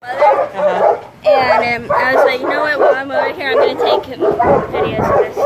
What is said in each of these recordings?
And I was like, you know what, while I'm over here, I'm going to take videos of this.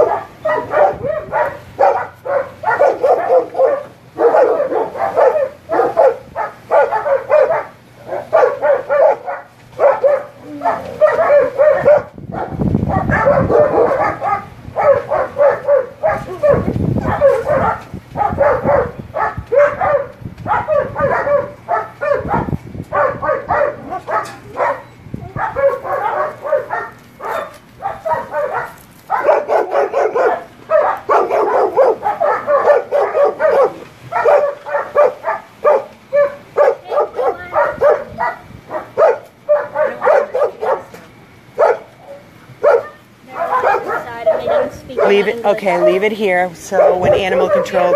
Leave it, okay, leave it here, so when animal control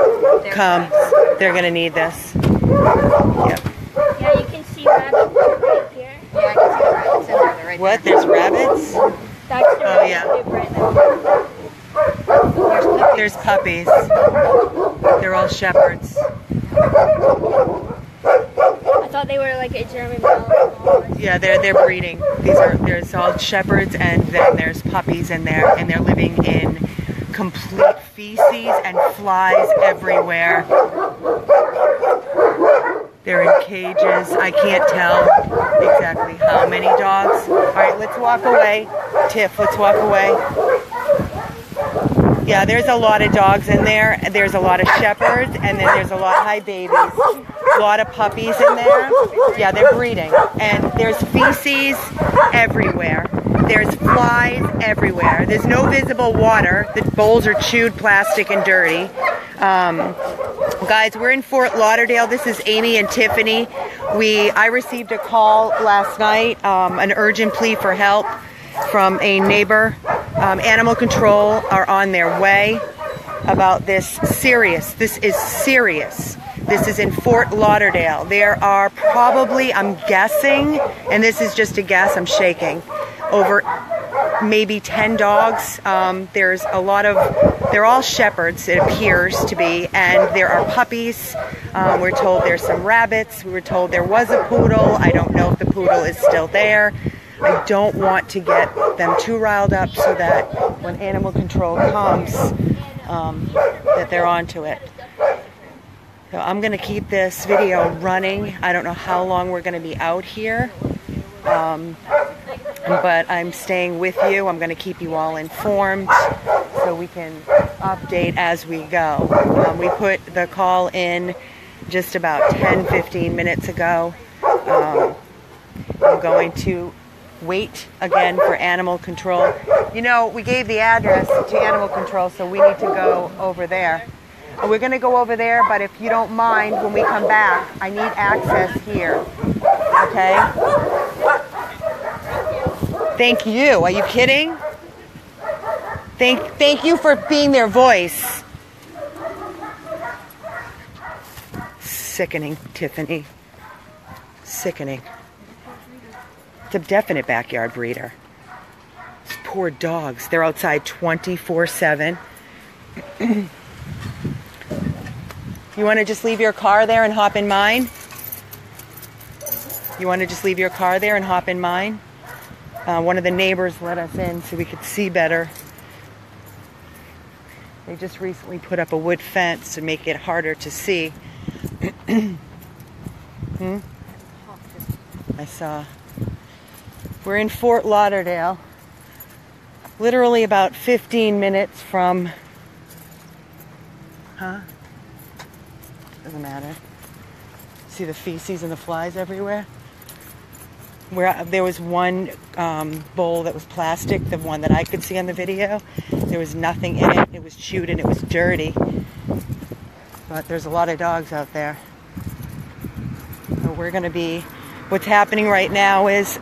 comes, they're going to need this. Yep. Yeah, you can see rabbits right here. Yeah, I can see the rabbits in there. They're right What? there. There's rabbits? That's the Oh, yeah. right there. There's puppies. They're all shepherds. I thought they were like a German Malinois. Yeah, they're breeding. There's all shepherds, and then there's puppies in there, and they're living in complete feces and flies everywhere. They're in cages. I can't tell exactly how many dogs. All right, let's walk away. Tiff, let's walk away. Yeah, there's a lot of dogs in there. There's a lot of shepherds, and then there's a lot of hi babies. A lot of puppies in there. Yeah, they're breeding. And there's feces everywhere. There's flies everywhere. There's no visible water. The bowls are chewed plastic and dirty. Guys, we're in Fort Lauderdale. This is Amy and Tiffany. I received a call last night, an urgent plea for help from a neighbor. Animal control are on their way about this. Serious. This is serious. This is in Fort Lauderdale. There are probably, I'm guessing, and this is just a guess, I'm shaking, over maybe 10 dogs. There's a lot of, they're all shepherds, it appears to be, and there are puppies. We're told there's some rabbits. We were told there was a poodle. I don't know if the poodle is still there. I don't want to get them too riled up so that when animal control comes, that they're onto it. So I'm going to keep this video running. I don't know how long we're going to be out here, but I'm staying with you. I'm going to keep you all informed so we can update as we go. We put the call in just about 10-15 minutes ago. I'm going to wait again for animal control. You know, we gave the address to animal control, so we need to go over there. We're going to go over there, but if you don't mind, when we come back, I need access here. Okay? Thank you. Are you kidding? Thank you for being their voice. Sickening, Tiffany. Sickening. It's a definite backyard breeder. These poor dogs. They're outside 24/7. You want to just leave your car there and hop in mine? You want to just leave your car there and hop in mine? One of the neighbors let us in so we could see better. They just recently put up a wood fence to make it harder to see. I saw. We're in Fort Lauderdale. Literally about 15 minutes from... Doesn't matter. See the feces and the flies everywhere? Where there was one bowl that was plastic, the one that I could see on the video. There was nothing in it. It was chewed and it was dirty. But there's a lot of dogs out there. So we're going to be... What's happening right now is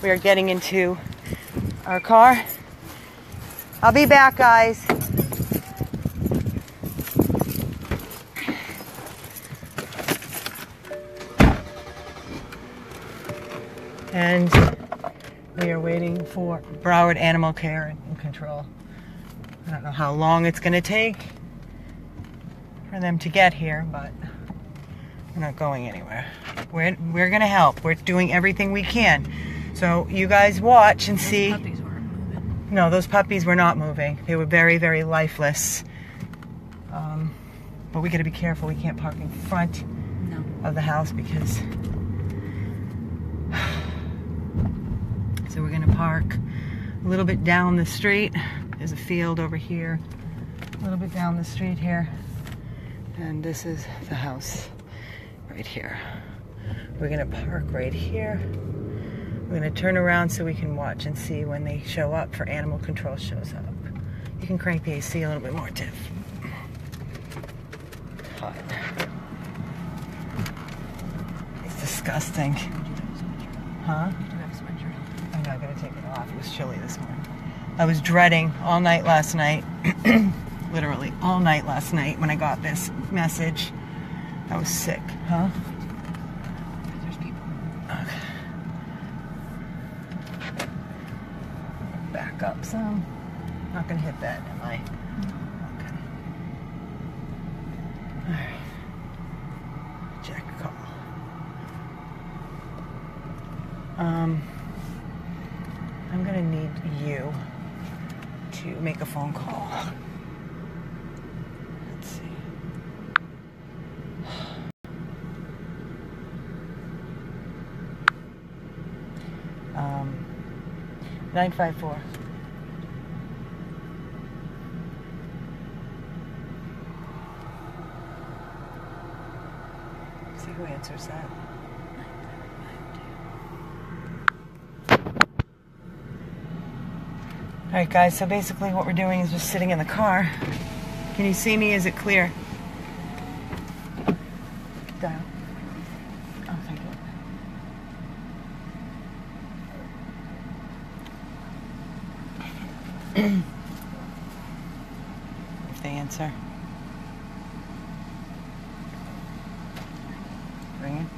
we are getting into our car. I'll be back, guys. And we are waiting for Broward Animal Care and Control. I don't know how long it's going to take for them to get here, but we're not going anywhere. We're gonna help. We're doing everything we can. So you guys watch and see. Those puppies weren't moving. No, those puppies were not moving. They were very, very lifeless. But we gotta be careful. We can't park in front of the house because. So we're gonna park a little bit down the street. There's a field over here. A little bit down the street here. And this is the house right here. We're gonna park right here. We're gonna turn around so we can watch and see when they show up for animal control shows up. You can crank the AC a little bit more, Tiff. Hot. It's disgusting. Huh? I'm not gonna take it off. It was chilly this morning. I was dreading all night last night. Literally all night last night when I got this message. I was sick. Huh? There's people. Okay. Back up some. Not gonna hit that, am I? Okay. Alright. Jack call. I'm gonna need you to make a phone call. Let's see. 954. See who answers that. Alright guys, so basically what we're doing is just sitting in the car. Can you see me? Is it clear? Dial. Oh, thank you. If they answer. Ringing.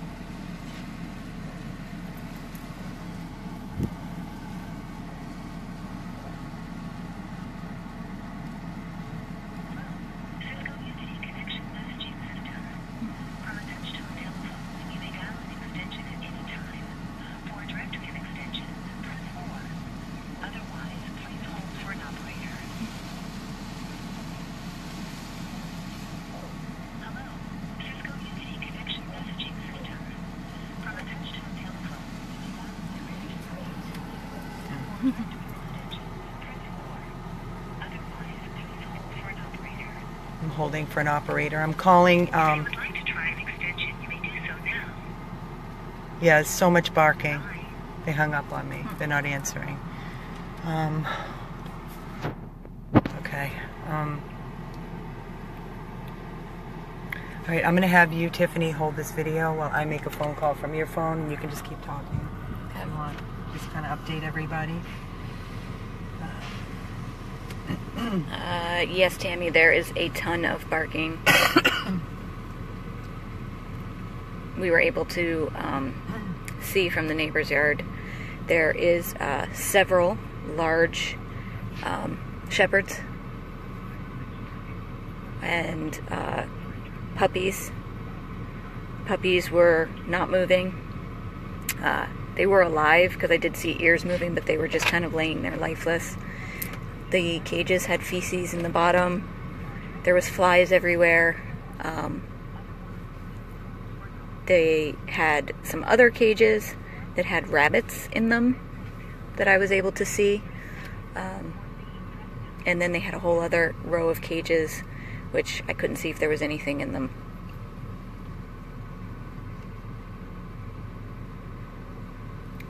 I'm holding for an operator. I'm calling. If you would like to try an extension, you may do so now. Yeah, there's so much barking. They hung up on me. They're not answering. Okay. All right, I'm gonna have you, Tiffany, hold this video while I make a phone call from your phone, and you can just keep talking if you want. Just kind of update everybody. Yes, Tammy, there is a ton of barking. We were able to see from the neighbor's yard. There is several large shepherds and puppies. Puppies were not moving. They were alive because I did see ears moving, but they were just kind of laying there lifeless. The cages had feces in the bottom. There was flies everywhere. They had some other cages that had rabbits in them that I was able to see. And then they had a whole other row of cages which I couldn't see if there was anything in them.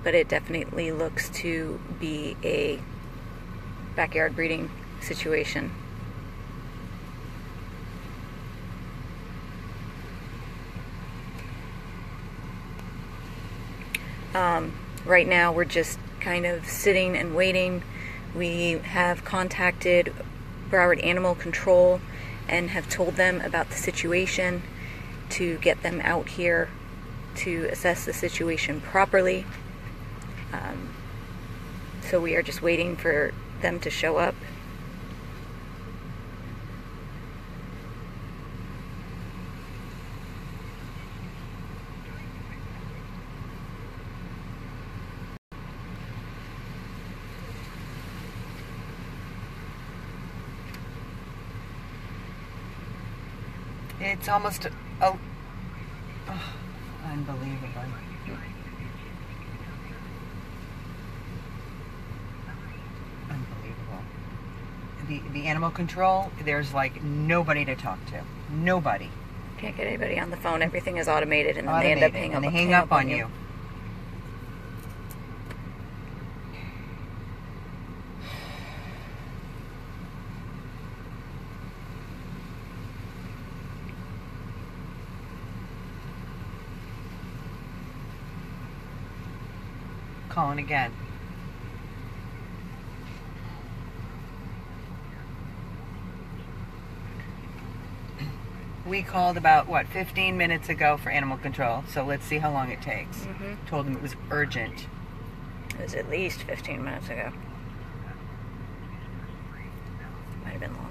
But it definitely looks to be a backyard breeding situation. Right now we're just kind of sitting and waiting. We have contacted Broward Animal Control and have told them about the situation to get them out here to assess the situation properly. So we are just waiting for them to show up. it's almost unbelievable. Unbelievable. The animal control, there's like nobody to talk to. Nobody. Can't get anybody on the phone. Everything is automated, and then they end up hanging up on you. Calling again. We called about, 15 minutes ago for animal control, so let's see how long it takes. Told them it was urgent. It was at least 15 minutes ago. Might have been longer.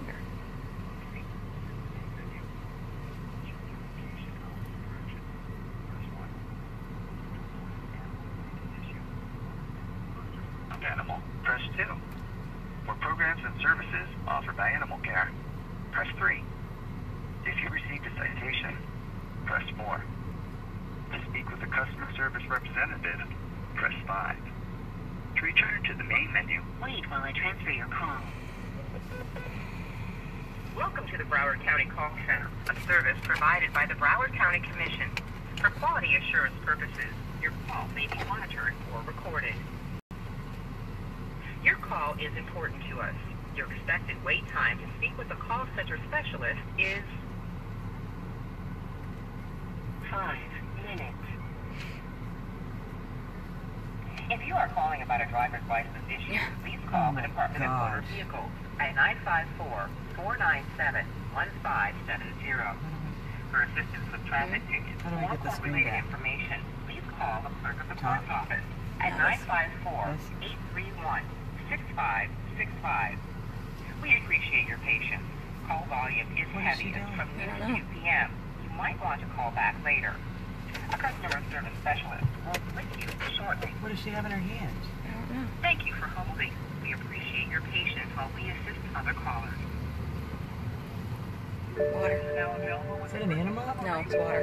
Animal, press 2. For programs and services offered by Animal Care, press 3. If you received a citation, press 4. To speak with a customer service representative, press 5. To return to the main menu, Wait while I transfer your call. Welcome to the Broward County Call Center, a service provided by the Broward County Commission. For quality assurance purposes, your call may be monitored or recorded. Your call is important to us. Your expected wait time to speak with a call center specialist is 5 minutes. If you are calling about a driver's license issue, please call the Department of Motor Vehicles at 954-497-1570. For assistance with traffic tickets or court-related information, please call the Clerk of the Court's office at 954-831-6565. We appreciate your patience. Call volume is heaviest from noon to 2 p.m. You might want to call back later. A customer service specialist will be with you shortly. What does she have in her hand? I don't know. Thank you for holding. We appreciate your patience while we assist other callers. Water. Is that an animal? No, it's water.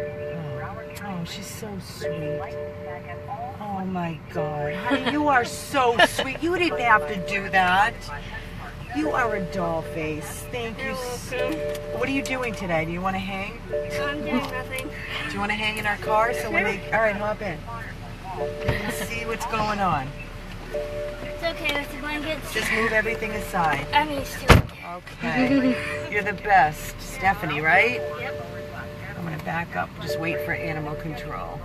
Oh, she's so sweet. Oh my God. Honey, you are so sweet. You didn't have to do that. You are a doll face. Thank you. What are you doing today? Do you want to hang? I'm doing nothing. Do you want to hang in our car? So when they... All right, hop in. Let's see what's going on. It's okay with the blankets. Just move everything aside. I'm used to it. Okay. You're the best. Stephanie, right? Yep. I'm going to back up. Just wait for animal control.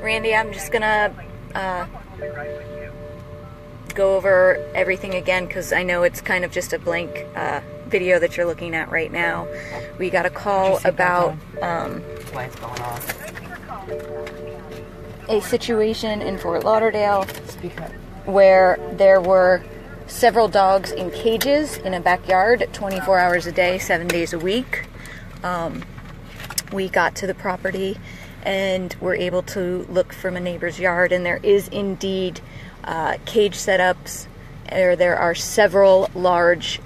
Randy, I'm just gonna go over everything again because I know it's kind of just a blank video that you're looking at right now. We got a call about Lights going off. a situation in Fort Lauderdale Speak up. where there were several dogs in cages in a backyard 24 hours a day, 7 days a week. We got to the property and were able to look from a neighbor's yard, and there is indeed cage setups. There are several large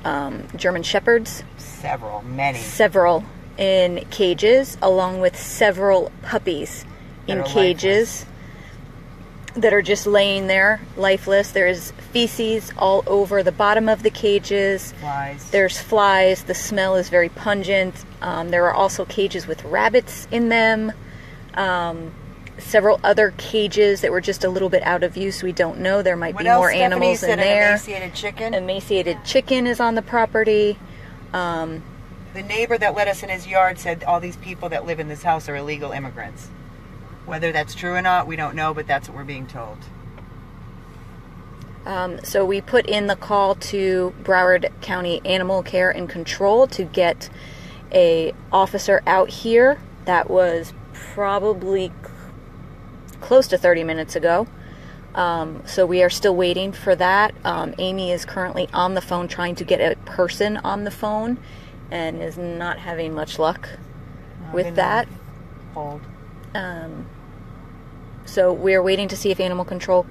German Shepherds. Several In cages, along with several puppies in cages that are just laying there, lifeless. There is feces all over the bottom of the cages. Flies. There's flies. The smell is very pungent. There are also cages with rabbits in them. Several other cages that were just a little bit out of use. We don't know. There might be more animals in there. Emaciated chicken. Emaciated chicken is on the property. The neighbor that let us in his yard said all these people that live in this house are illegal immigrants. Whether that's true or not, we don't know, but that's what we're being told. So we put in the call to Broward County Animal Care and Control to get a officer out here. That was probably close to 30 minutes ago. So we are still waiting for that. Amy is currently on the phone trying to get a person on the phone and is not having much luck with that. Hold. So we're waiting to see if Animal Control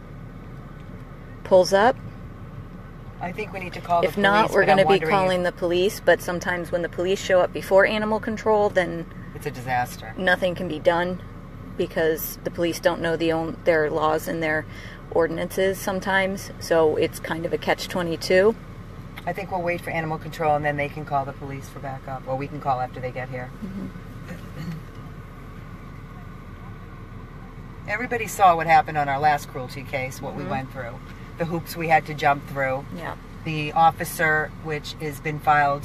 pulls up. I think we need to call the If police. not, we're but going I'm to be wondering calling the police, but sometimes when the police show up before animal control, then if it's a disaster. nothing can be done because the police don't know their laws and their ordinances sometimes, so it's kind of a catch-22. I think we'll wait for animal control and then they can call the police for backup, or we can call after they get here. Everybody saw what happened on our last cruelty case, what we went through. The hoops we had to jump through. Yeah. The officer, which has been filed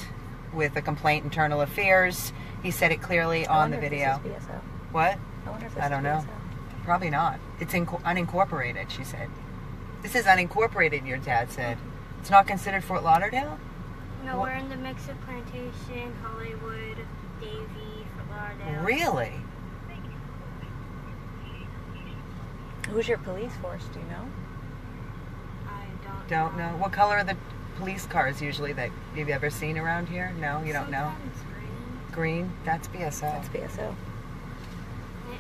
with a complaint internal affairs, he said it clearly on the video. If this is BSO. What? I wonder if this I don't is know. BSO. Probably not. It's unincorporated, she said. This is unincorporated, your dad said. It's not considered Fort Lauderdale? No, we're in the mix of Plantation, Hollywood, Davie, Fort Lauderdale. Really? Who's your police force, do you know? I Don't know. What color are the police cars usually that you've ever seen around here? No, you don't know? Sometimes green. Green? That's BSO. That's BSO.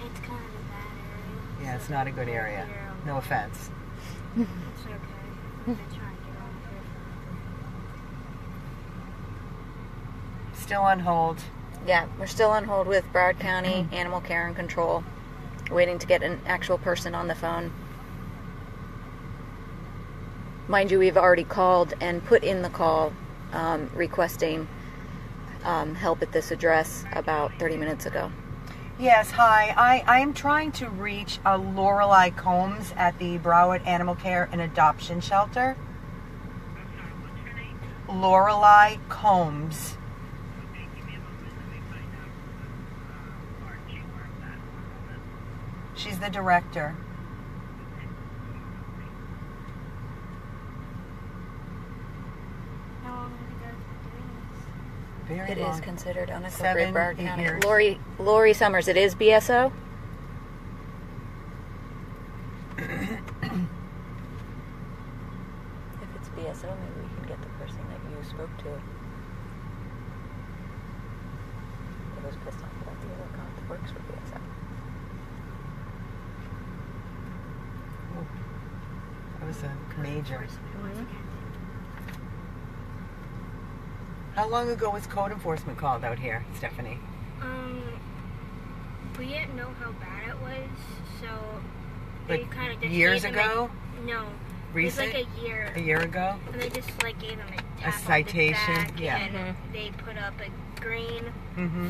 It's kind of a bad area. Yeah, it's not a good area. No offense. It's okay. They're trying to get on with it. Still on hold. Yeah, we're still on hold with Broward County Animal Care and Control, waiting to get an actual person on the phone. Mind you, we've already called and put in the call requesting help at this address about 30 minutes ago. Yes, hi. I am trying to reach a Lorelei Combs at the Broward Animal Care and Adoption Shelter. Lorelei Combs. She's the director. How long have you guys been doing this? Very It long. is considered 7, unincorporated Broward 8 County. years. Lori Summers, it is BSO? If it's BSO, maybe we can get the person that you spoke to. That was pissed off about the other cop that works for BSO. That was a major. How long ago was code enforcement called out here, Stephanie? We didn't know how bad it was, so they Like kind of just years gave him ago? No. Recent? It was like a year. A year ago? And they just like gave him a tap citation, on the back, yeah. and they put up a green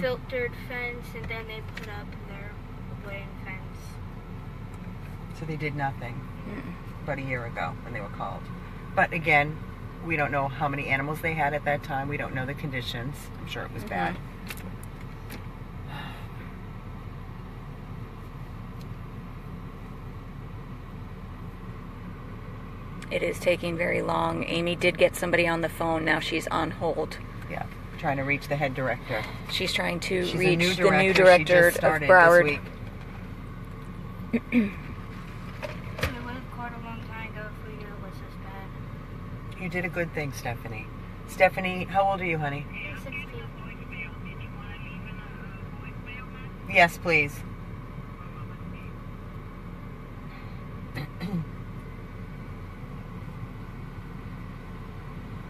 filtered fence, and then they put up their wooden fence. So they did nothing about a year ago when they were called. But again, we don't know how many animals they had at that time. We don't know the conditions. I'm sure it was bad. It is taking very long. Amy did get somebody on the phone. Now she's on hold. Yeah, trying to reach the head director. She's trying to She's reach a new the new She director just of started Broward. this week. It would have caught a long time ago if we knew it was this bad. You did a good thing, Stephanie. Stephanie, how old are you, honey? 16. Yes, please.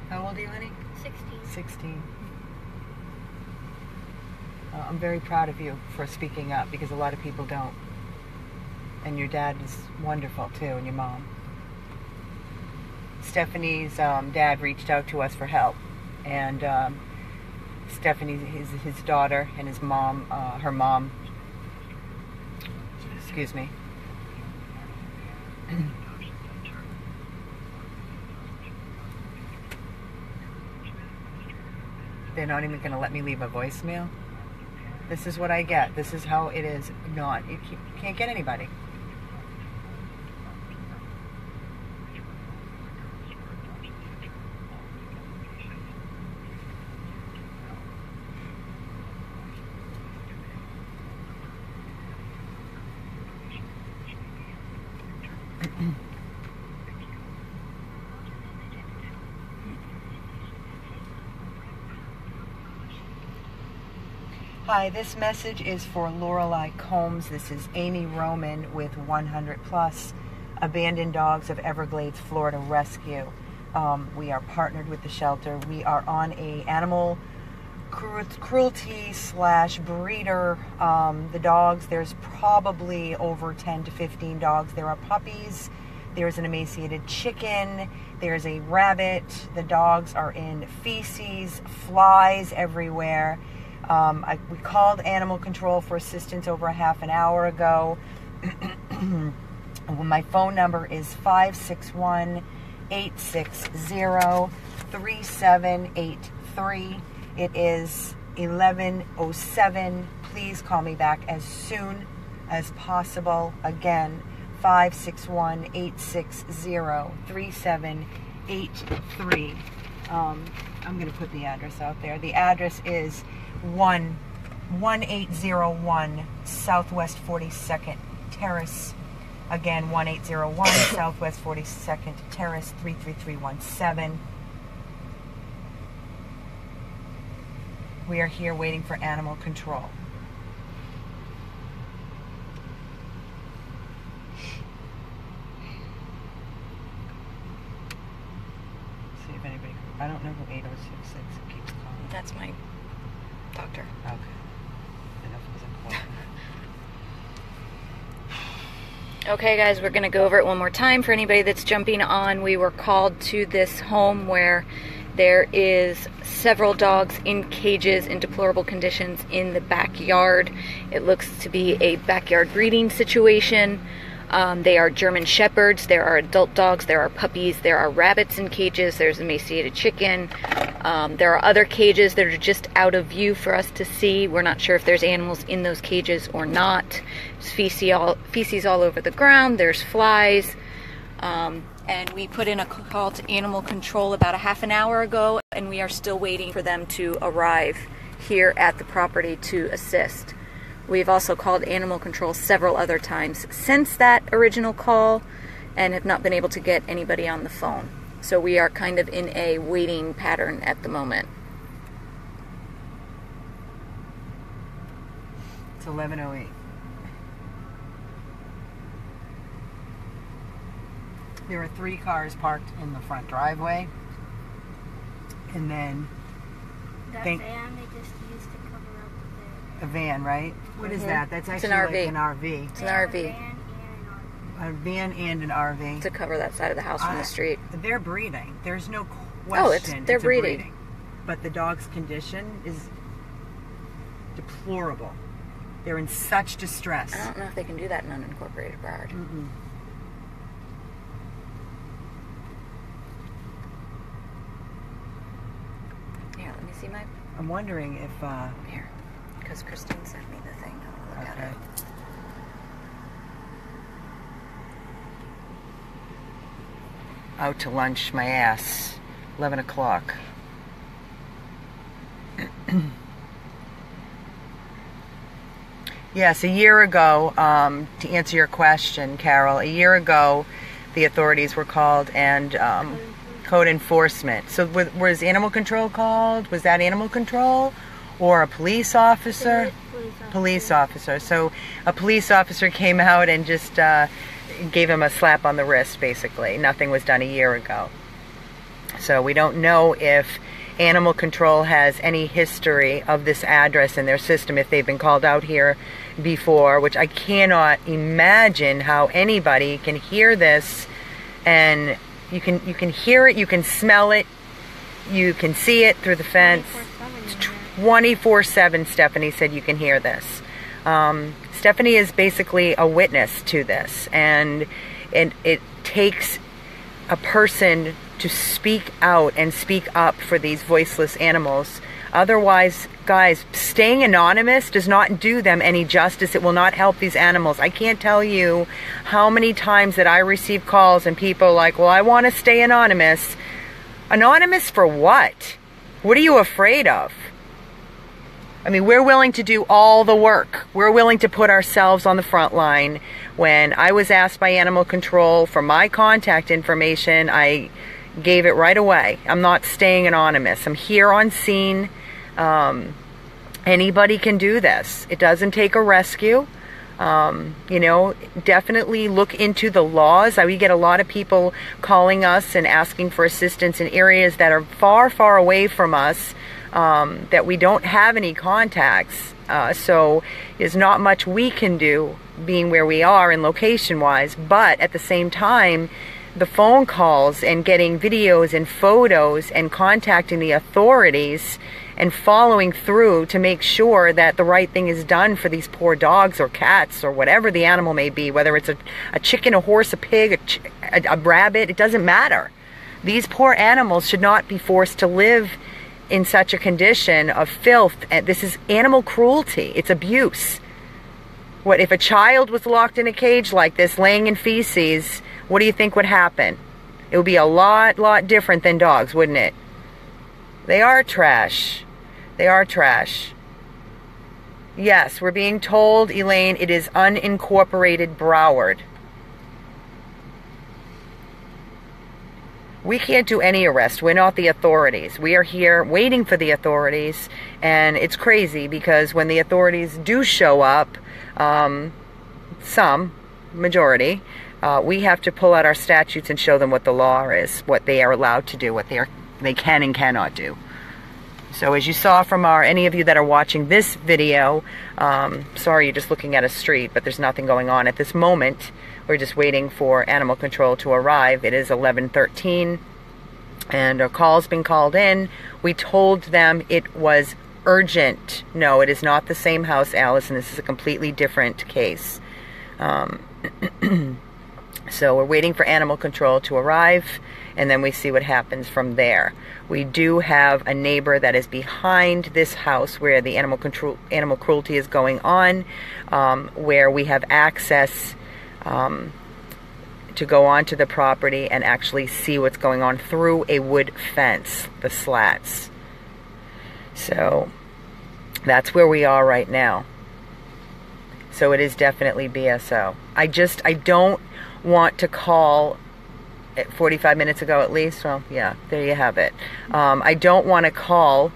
How old are you, honey? 16. 16. I'm very proud of you for speaking up because a lot of people don't. And your dad is wonderful too, and your mom. Stephanie's dad reached out to us for help, and Stephanie, his daughter, and his mom, her mom. Excuse me. They're not even going to let me leave a voicemail. This is what I get. This is how it is. Not. You can't get anybody. Hi, this message is for Lorelei Combs. This is Amy Roman with 100 Plus Abandoned Dogs of Everglades, Florida Rescue. We are partnered with the shelter. We are on a animal cruelty / breeder. The dogs, there's probably over 10 to 15 dogs. There are puppies. There's an emaciated chicken. There's a rabbit. The dogs are in feces, flies everywhere. We called animal control for assistance over a half an hour ago. My phone number is 561-860-3783. It is 11:07. Please call me back as soon as possible. Again, 561-860-3783. I'm going to put the address out there. The address is 1801 Southwest 42nd Terrace. Again, 1801 Southwest 42nd Terrace, 33317. We are here waiting for animal control. See if anybody, I don't know who 8066 keeps calling. That's my doctor. Okay. Enough was important. Okay guys, we're going to go over it one more time for anybody that's jumping on. We were called to this home where there is several dogs in cages in deplorable conditions in the backyard. It looks to be a backyard breeding situation. They are German Shepherds, there are adult dogs, there are puppies, there are rabbits in cages, there's emaciated chicken. There are other cages that are just out of view for us to see. We're not sure if there's animals in those cages or not. There's feces all over the ground, there's flies. And we put in a call to animal control about a half an hour ago, and we are still waiting for them to arrive here at the property to assist. We've also called animal control several other times since that original call and have not been able to get anybody on the phone. So we are kind of in a waiting pattern at the moment. It's 11:08. There are 3 cars parked in the front driveway. And then That van they just used to cover up a van, right? What is that? That's actually an RV. like an RV. It's an RV. A van and an RV. To cover that side of the house from the street. They're breeding. There's no question. They're it's breeding. But the dog's condition is deplorable. They're in such distress. I don't know if they can do that in unincorporated Broward. Here, let me see my... I'm wondering if... Here, because Christine sent me the thing. I'll look at it. Out to lunch, my ass. 11 o'clock. Yes, a year ago, to answer your question, Carol, a year ago, the authorities were called and code enforcement. So was animal control called? Was that animal control or a police officer? Police officer. So a police officer came out and just gave him a slap on the wrist, basically. Nothing was done a year ago. So we don't know if animal control has any history of this address in their system, if they've been called out here before, which I cannot imagine how anybody can hear this. And you can hear it, you can smell it, you can see it through the fence. 24/7, Stephanie said you can hear this. Stephanie is basically a witness to this, and it takes a person to speak out and speak up for these voiceless animals. Otherwise, guys, staying anonymous does not do them any justice. It will not help these animals. I can't tell you how many times that I receive calls and people are like, well, I want to stay anonymous. Anonymous for what? What are you afraid of? I mean, we're willing to do all the work. We're willing to put ourselves on the front line. When I was asked by Animal Control for my contact information, I gave it right away. I'm not staying anonymous. I'm here on scene. Anybody can do this. It doesn't take a rescue. You know, definitely look into the laws. We get a lot of people calling us and asking for assistance in areas that are far, far away from us, that we don't have any contacts. So there's not much we can do being where we are and location-wise, but at the same time, the phone calls and getting videos and photos and contacting the authorities and following through to make sure that the right thing is done for these poor dogs or cats or whatever the animal may be, whether it's a chicken, a horse, a pig, a rabbit, it doesn't matter. These poor animals should not be forced to live in such a condition of filth. And this is animal cruelty. It's abuse. What if a child was locked in a cage like this, laying in feces? What do you think would happen? It would be a lot different than dogs, wouldn't it? They are trash. They are trash. Yes, we're being told, Elaine, it is unincorporated Broward. We can't do any arrest. We're not the authorities. We are here waiting for the authorities, and it's crazy because when the authorities do show up, majority, we have to pull out our statutes and show them what the law is, what they are allowed to do, what they can and cannot do. So as you saw from any of you that are watching this video, sorry you're just looking at a street, but there's nothing going on at this moment. We're just waiting for animal control to arrive. It is 11:13 and a call's been called in. We told them it was urgent. No, it is not the same house, Allison. This is a completely different case. So we're waiting for animal control to arrive, and then we see what happens from there. We do have a neighbor that is behind this house where the animal cruelty is going on, where we have access to go onto the property and actually see what's going on through a wood fence, the slats. So that's where we are right now. So it is definitely BSO. I don't want to call 45 minutes ago at least. Well, yeah, there you have it. I don't want to call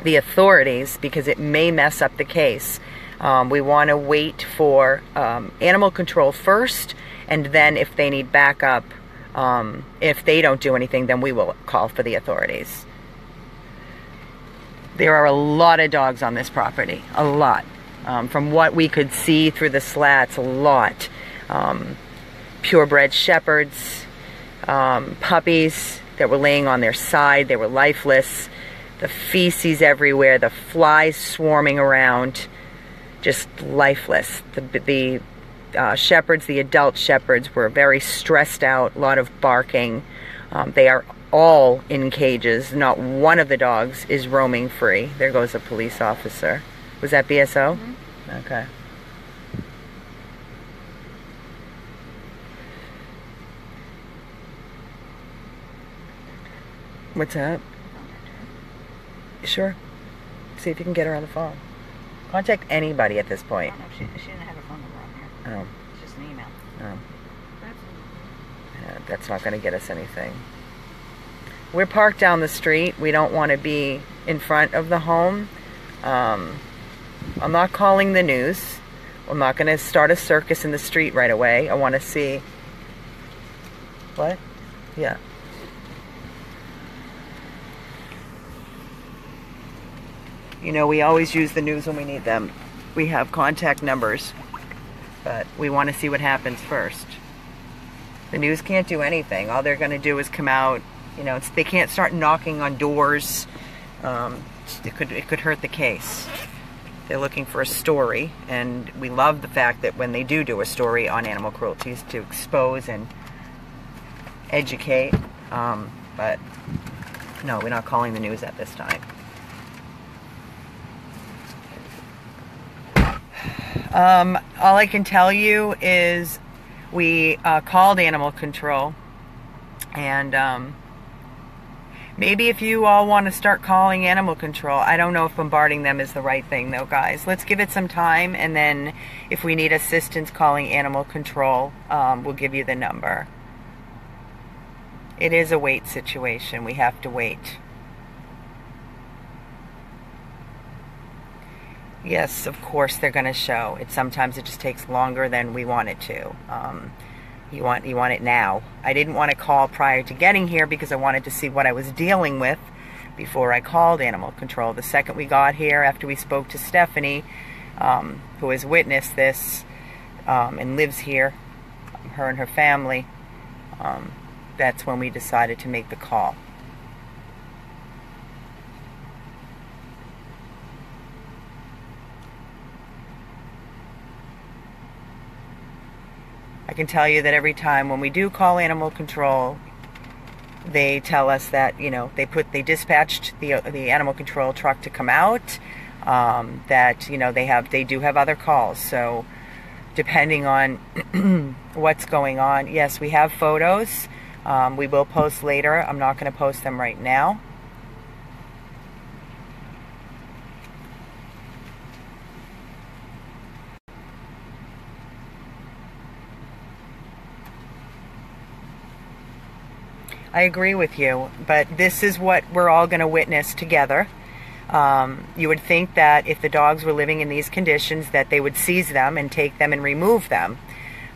the authorities because it may mess up the case. We want to wait for animal control first, and then if they need backup, if they don't do anything, then we will call for the authorities. There are a lot of dogs on this property, a lot. From what we could see through the slats, a lot. Purebred shepherds, puppies that were laying on their side, they were lifeless, the feces everywhere, the flies swarming around, just lifeless. The shepherds, the adult shepherds, were very stressed out, a lot of barking. They are all in cages. Not one of the dogs is roaming free. There goes a police officer. Was that BSO? Mm-hmm. Okay. What's that? Sure. See if you can get her on the phone. Contact anybody at this point. No, she didn't have a phone number on here. Oh. It's just an email. Oh. Yeah, that's not going to get us anything. We're parked down the street. We don't want to be in front of the home. I'm not calling the news. I'm not going to start a circus in the street right away. I want to see... What? Yeah. You know, we always use the news when we need them. We have contact numbers, but we want to see what happens first. The news can't do anything. All they're going to do is come out. You know, they can't start knocking on doors. It could hurt the case. They're looking for a story, and we love the fact that when they do a story on animal cruelty to expose and educate. But no, we're not calling the news at this time. All I can tell you is we called animal control, and maybe if you all want to start calling animal control, I don't know if bombarding them is the right thing though, guys. Let's give it some time, and then if we need assistance calling animal control, we'll give you the number. It is a wait situation. We have to wait. Yes, of course they're going to show. Sometimes it just takes longer than we want it to. You want it now. I didn't want to call prior to getting here because I wanted to see what I was dealing with before I called animal control. The second we got here, after we spoke to Stephanie, who has witnessed this and lives here, her and her family, that's when we decided to make the call. I can tell you that every time when we do call animal control, they tell us that, you know, they dispatched the animal control truck to come out, that, you know, they do have other calls. So depending on what's going on, yes, we have photos. We will post later. I'm not going to post them right now. I agree with you, but this is what we're all going to witness together. You would think that if the dogs were living in these conditions that they would seize them and take them and remove them.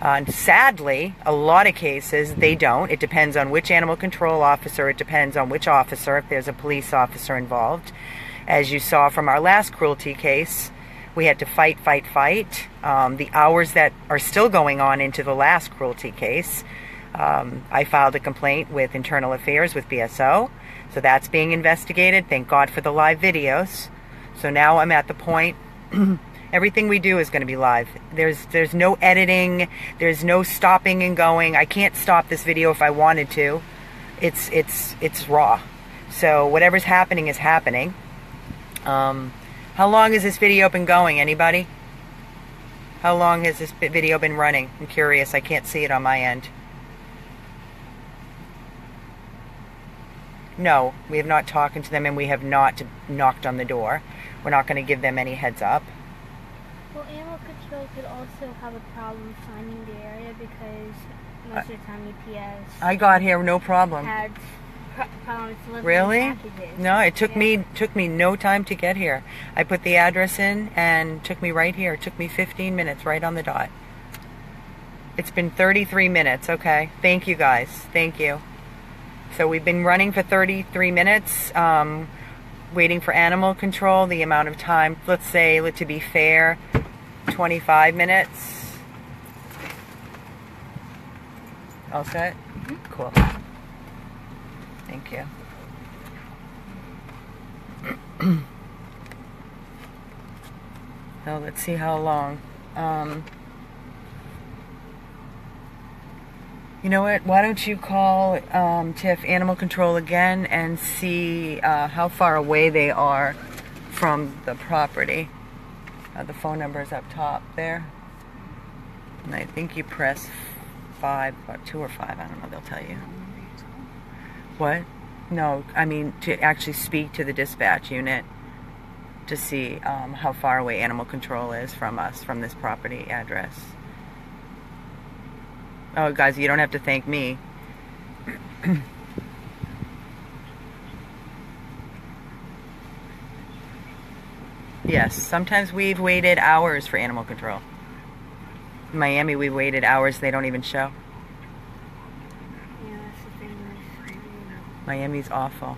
And sadly, a lot of cases, they don't. It depends on which animal control officer. It depends on which officer, if there's a police officer involved. As you saw from our last cruelty case, we had to fight. The hours that are still going on into the last cruelty case, I filed a complaint with Internal Affairs with BSO, so that's being investigated. Thank God for the live videos. So now I'm at the point, everything we do is going to be live. There's no editing, there's no stopping and going. I can't stop this video if I wanted to. It's raw. So whatever's happening is happening. How long has this video been going? Anybody? How long has this video been running? I'm curious. I can't see it on my end. No, we have not talked to them and we have not knocked on the door. We're not going to give them any heads up. Well, animal control could also have a problem finding the area because most of the time EPS I got here no problem. had problems delivering Really? packages. No, it took me no time to get here. I put the address in and took me right here. It took me 15 minutes right on the dot. It's been 33 minutes. Okay. Thank you guys. Thank you. So we've been running for 33 minutes, waiting for animal control. The amount of time, let's say, to be fair, 25 minutes. All set? Mm-hmm. Cool. Thank you. Now let's see how long. You know what? Why don't you call Tiff Animal Control again and see how far away they are from the property. The phone number is up top there. And I think you press 5, or 2 or 5. I don't know. They'll tell you. What? No, I mean to actually speak to the dispatch unit to see how far away Animal Control is from us, from this property address. Oh, guys, you don't have to thank me. Yes, sometimes we've waited hours for animal control. In Miami, we waited hours. They don't even show. Yeah, that's the thing with Miami's awful.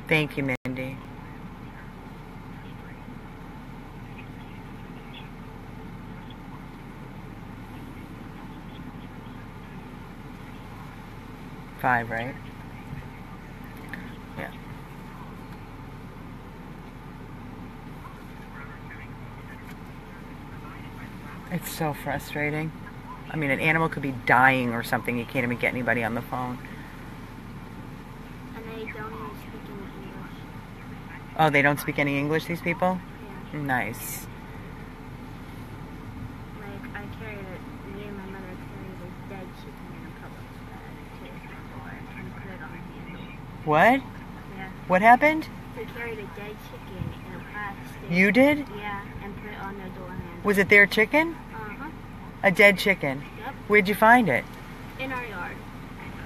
Thank you, Mindy. Five, right? Yeah. It's so frustrating. I mean, an animal could be dying or something. You can't even get anybody on the phone. And they don't even speak any English. Oh, they don't speak any English, these people? Yeah. Nice. Like, me and my mother carried a dead chicken in a Publix bag to the door and put it on the handle. What? Yeah. What happened? They carried a dead chicken in a plastic. You did? Yeah, and put it on their door handle. Was it their chicken? Uh-huh. A dead chicken. Yep. Where'd you find it? In our yard.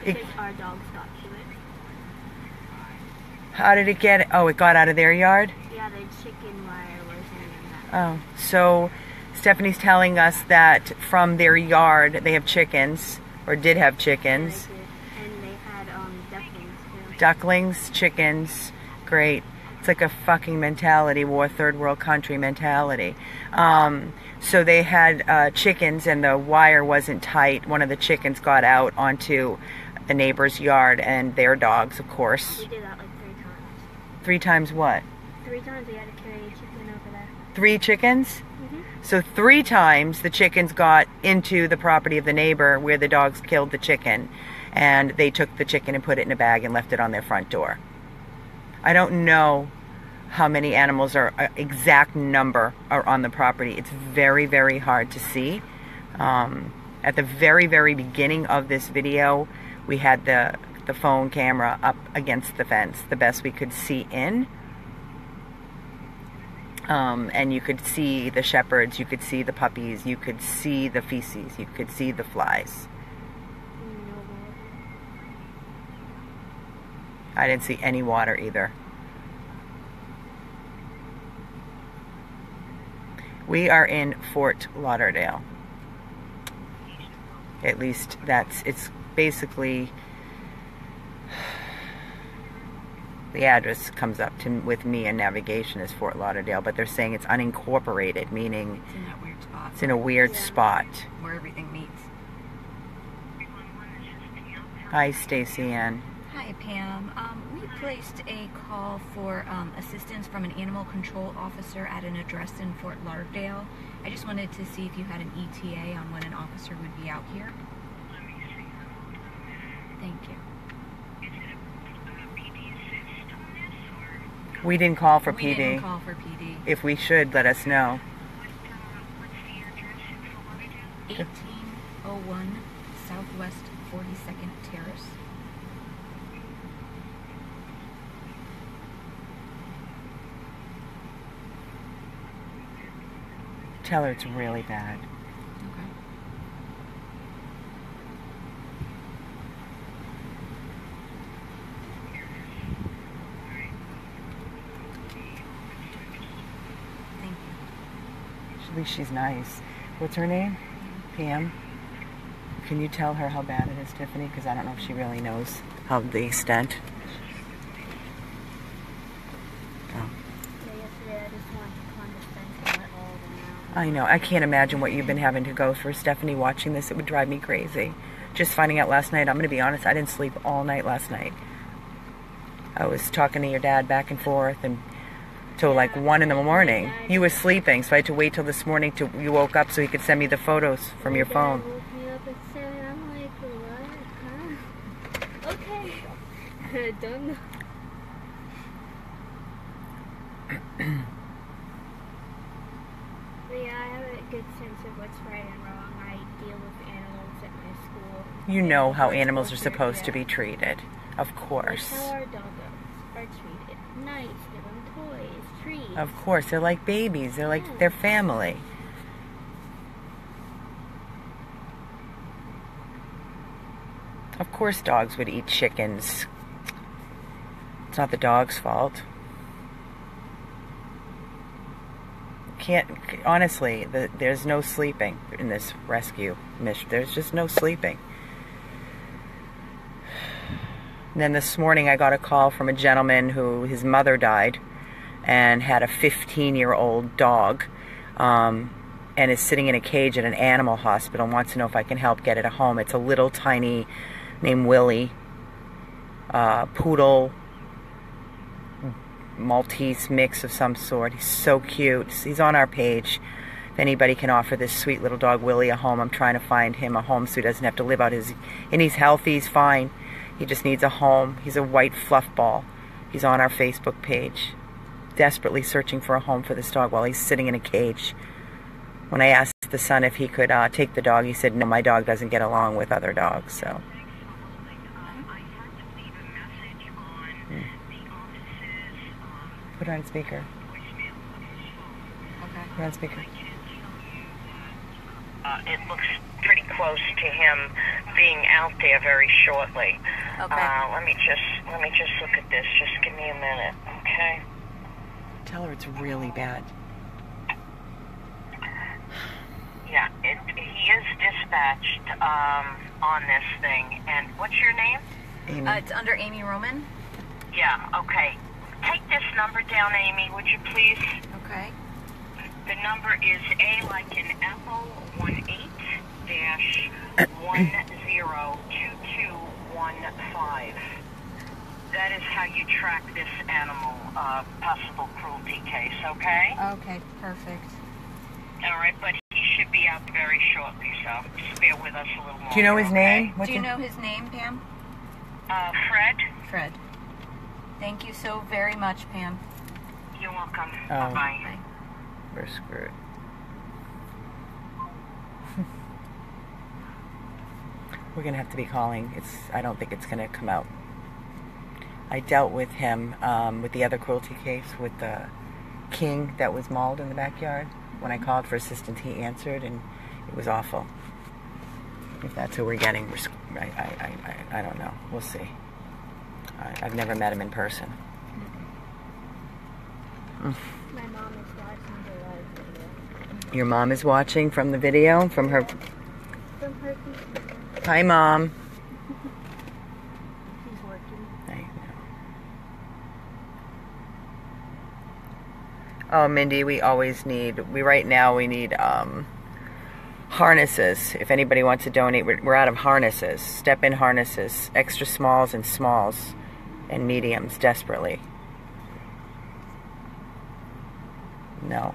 It- Because our dogs got to it. How did it get? Oh, it got out of their yard? Yeah, the chicken wire was in that. Oh, so Stephanie's telling us that from their yard they have chickens, or did have chickens. And they had ducklings too. Ducklings, chickens, great. It's like a fucking mentality, war, third world country mentality. So they had chickens and the wire wasn't tight. One of the chickens got out onto the neighbor's yard and their dogs, of course. We did that like 3 times. 3 times what? 3 times we had to carry a chicken over there. 3 chickens? Mm-hmm. So 3 times the chickens got into the property of the neighbor where the dogs killed the chicken. And they took the chicken and put it in a bag and left it on their front door. I don't know how many animals are, exact number are on the property. It's very, very hard to see. At the very, very beginning of this video, we had the phone camera up against the fence, the best we could see in. And you could see the shepherds, you could see the puppies, you could see the feces, you could see the flies. I didn't see any water either. We are in Fort Lauderdale. At least it's basically, the address comes up with me in navigation as Fort Lauderdale, but they're saying it's unincorporated, meaning It's in that weird spot. it's in a weird spot. Where everything meets. Hi, Stacy Ann. Hi, Pam. We placed a call for assistance from an animal control officer at an address in Fort Lauderdale. I just wanted to see if you had an ETA on when an officer would be out here. Thank you. We didn't call for We PD. didn't call for PD. If we should, let us know. 1801 Southwest 42nd Terrace. Tell her it's really bad. Okay. Thank you. At least she's nice. What's her name? Pam. Can you tell her how bad it is, Tiffany? Because I don't know if she really knows how the extent. Oh. Yeah, yesterday I just wanted to climb the fence and let all of them out. I know. I can't imagine what you've been having to go through, Stephanie, watching this. It would drive me crazy. Just finding out last night, I'm going to be honest, I didn't sleep all night last night. I was talking to your dad back and forth and till like 1 in the morning. You were sleeping, so I had to wait till this morning till you woke up so he could send me the photos from your phone. Dad woke me up at 7. I'm like, what? Huh? Okay. Done. But yeah, I have a good sense of what's right and wrong. I deal with animals at my school. You know how Or animals are closer, supposed to yeah. be treated. Of That's course. how our doggos are treated. Nice, give them toys, treats. Of course. They're like babies. They're like their family. Of course dogs would eat chickens. It's not the dog's fault. Honestly, there's no sleeping in this rescue mission. There's just no sleeping. And then this morning I got a call from a gentleman who his mother died and had a 15-year-old dog and is sitting in a cage at an animal hospital and wants to know if I can help get it a home. It's a little tiny named Willie, poodle, Maltese mix of some sort. He's so cute. He's on our page. If anybody can offer this sweet little dog Willie a home, I'm trying to find him a home so he doesn't have to live out his... And he's healthy, he's fine. He just needs a home. He's a white fluff ball. He's on our Facebook page. Desperately searching for a home for this dog while he's sitting in a cage. When I asked the son if he could take the dog, he said, no, my dog doesn't get along with other dogs, so... Put her on speaker. Okay. Put her on speaker. it looks pretty close to him being out there very shortly. Okay. Let me just look at this. Just give me a minute, okay? Tell her it's really bad. Yeah, he is dispatched on this thing. And what's your name? Amy. It's under Amy Roman. Yeah, okay. Take this number down, Amy, would you please? Okay. The number is A like in Apple 18-102215. That is how you track this animal possible cruelty case, okay? Okay, perfect. All right, but he should be out very shortly, so just bear with us a little more. Do you know his name? Do you know his name, Pam? Fred? Fred. Thank you so very much, Pam. You're welcome. Oh. Bye-bye. Bye. We're screwed. We're gonna have to be calling. I don't think it's gonna come out. I dealt with him with the other cruelty case with the king that was mauled in the backyard. When I called for assistance, he answered, and it was awful. If that's who we're getting, I don't know. We'll see. I've never met him in person. My mom is watching the live video. Your mom is watching from the video, from her. From her computer. Hi, Mom. She's working. I know. Oh, Mindy, we right now we need harnesses. If anybody wants to donate, we're out of harnesses. Step-in harnesses, extra smalls and mediums, desperately. No.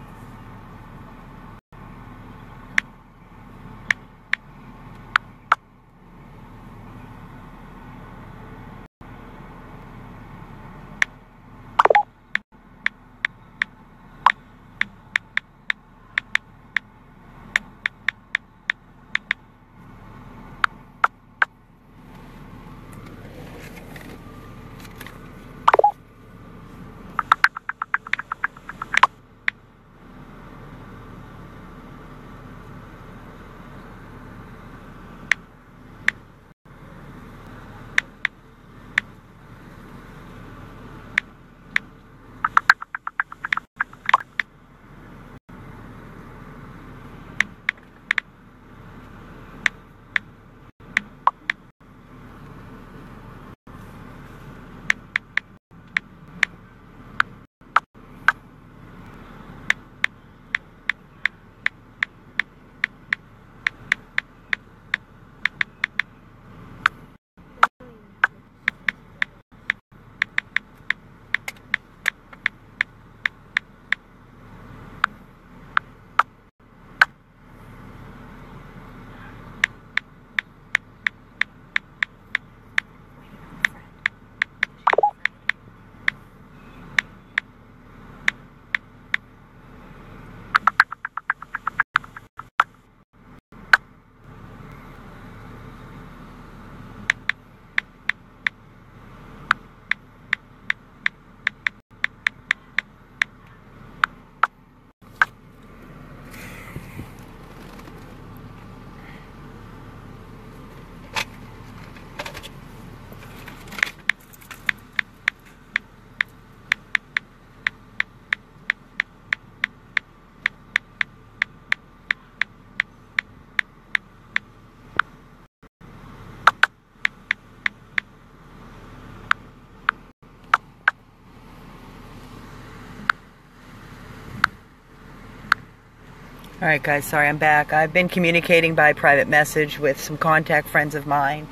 All right, guys, sorry I'm back. I've been communicating by private message with some contact friends of mine,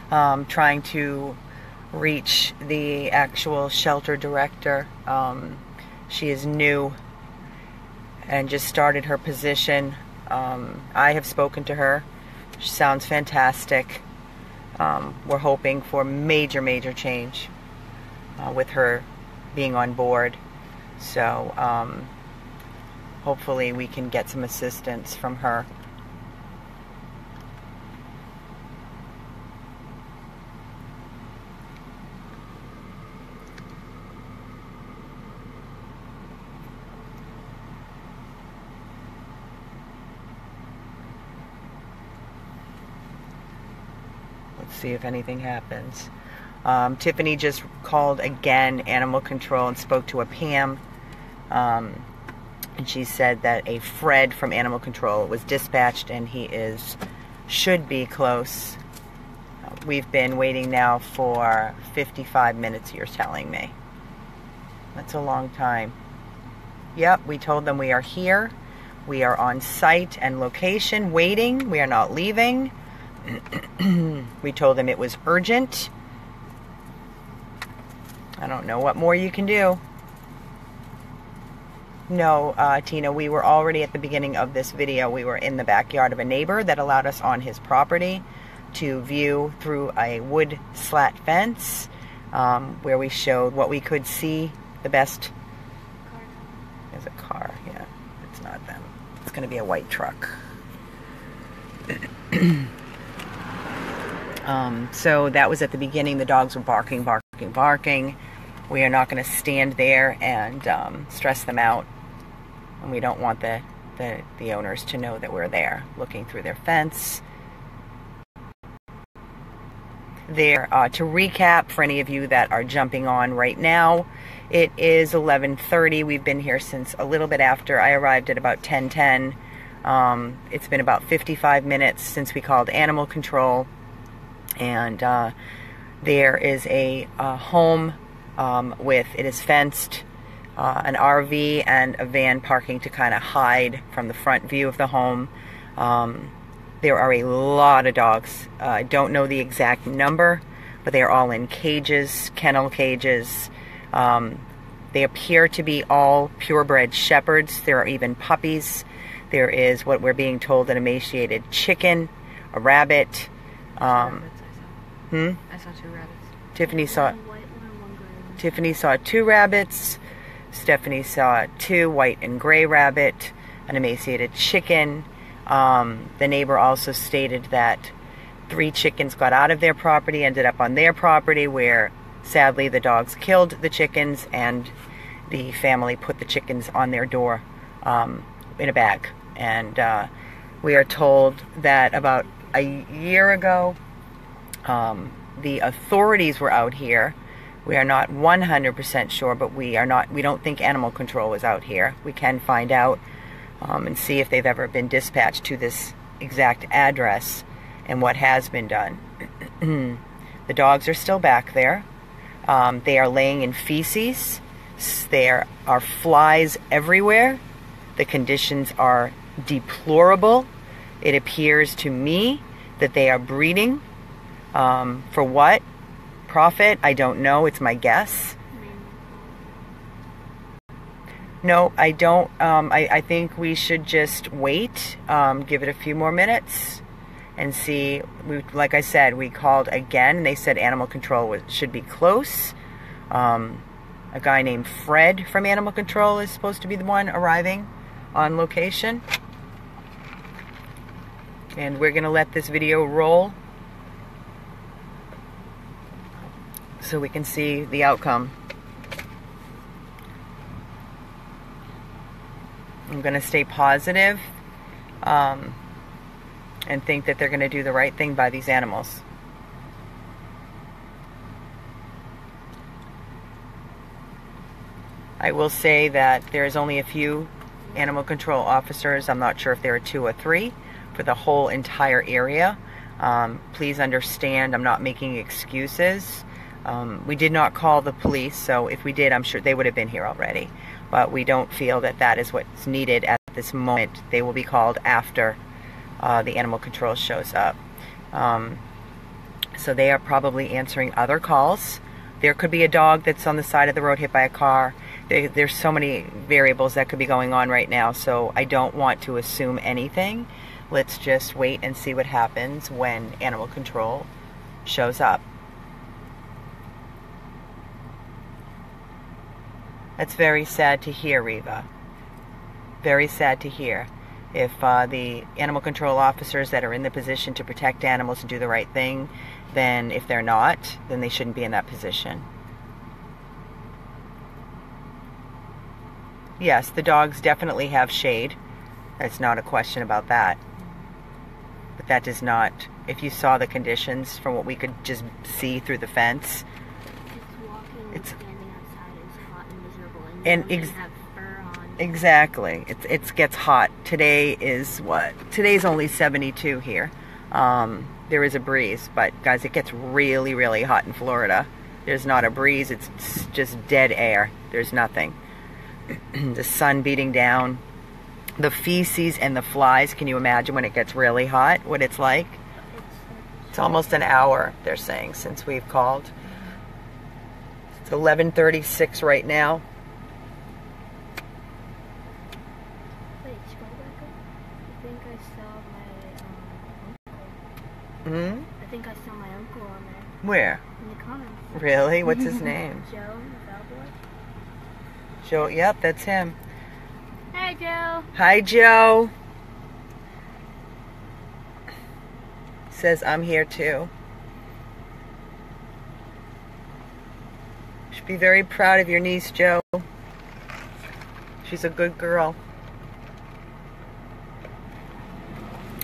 trying to reach the actual shelter director. She is new and just started her position. I have spoken to her. She sounds fantastic. We're hoping for major change with her being on board. So hopefully we can get some assistance from her. see if anything happens. Tiffany just called again animal control and spoke to a Pam. And she said that a Fred from animal control was dispatched and he should be close. We've been waiting now for 55 minutes, you're telling me. That's a long time. Yep, we told them we are here. We are on site and location waiting. We are not leaving. We told them it was urgent. I don't know what more you can do. No, Tina, we were already at the beginning of this video. We were in the backyard of a neighbor that allowed us on his property to view through a wood slat fence, where we showed what we could see the best. There's a car, yeah. It's not them. It's going to be a white truck. So that was at the beginning. The dogs were barking, barking, barking. We are not going to stand there and stress them out. And we don't want the owners to know that we're there looking through their fence. There, to recap for any of you that are jumping on right now, it is 11:30. We've been here since a little bit after. I arrived at about 10:10. It's been about 55 minutes since we called animal control. And there is a home it is fenced, an RV and a van parking to kind of hide from the front view of the home. There are a lot of dogs. I don't know the exact number, but they are all in cages, kennel cages. They appear to be all purebred shepherds. There are even puppies. There is what we're being told an emaciated chicken, a rabbit. I saw 2 rabbits. Tiffany saw 2 rabbits. Stephanie saw 2 white and gray rabbit, an emaciated chicken. The neighbor also stated that 3 chickens got out of their property, ended up on their property, where sadly the dogs killed the chickens and the family put the chickens on their door in a bag. And we are told that about a year ago, the authorities were out here. We are not 100% sure, but we don't think animal control was out here. We can find out and see if they've ever been dispatched to this exact address and what has been done. The dogs are still back there. They are laying in feces. There are flies everywhere. The conditions are deplorable. It appears to me that they are breeding. For what profit? I don't know. It's my guess. No, I don't. I think we should just wait, give it a few more minutes, and see. Like I said, we called again, and they said animal control should be close. A guy named Fred from animal control is supposed to be the one arriving on location. And we're going to let this video roll so we can see the outcome. I'm going to stay positive and think that they're going to do the right thing by these animals. I will say that there's only a few animal control officers. I'm not sure if there are 2 or 3 for the whole entire area. Please understand, I'm not making excuses. We did not call the police, so if we did, I'm sure they would have been here already. But we don't feel that that is what's needed at this moment. They will be called after the animal control shows up. So they are probably answering other calls. There could be a dog that's on the side of the road hit by a car. There's so many variables that could be going on right now, so I don't want to assume anything. Let's just wait and see what happens when animal control shows up. That's very sad to hear, Reva. Very sad to hear. If the animal control officers that are in the position to protect animals and do the right thing, then if they're not, then they shouldn't be in that position. Yes, the dogs definitely have shade. There's not a question about that. But that does not if you saw the conditions from what we could just see through the fence. Just walking and It's- standing outside is hot and miserable, and And you don't even have fur on. Exactly. It gets hot. Today is what? Today's only 72 here. There is a breeze, but guys, it gets really, really hot in Florida. There's not a breeze. It's just dead air. There's nothing. The sun beating down. The feces and the flies. Can you imagine when it gets really hot, what it's like? It's almost an hour, they're saying, since we've called. It's 11:36 right now. Wait, scroll back up. I think I saw my uncle. I think I saw my uncle on there Where? in the comments. Really? What's his name? Joe, the bellboy. Joe. Yep, that's him. Hey, Joe. Hi, Joe. Says I'm here too. Should be very proud of your niece, Joe. She's a good girl.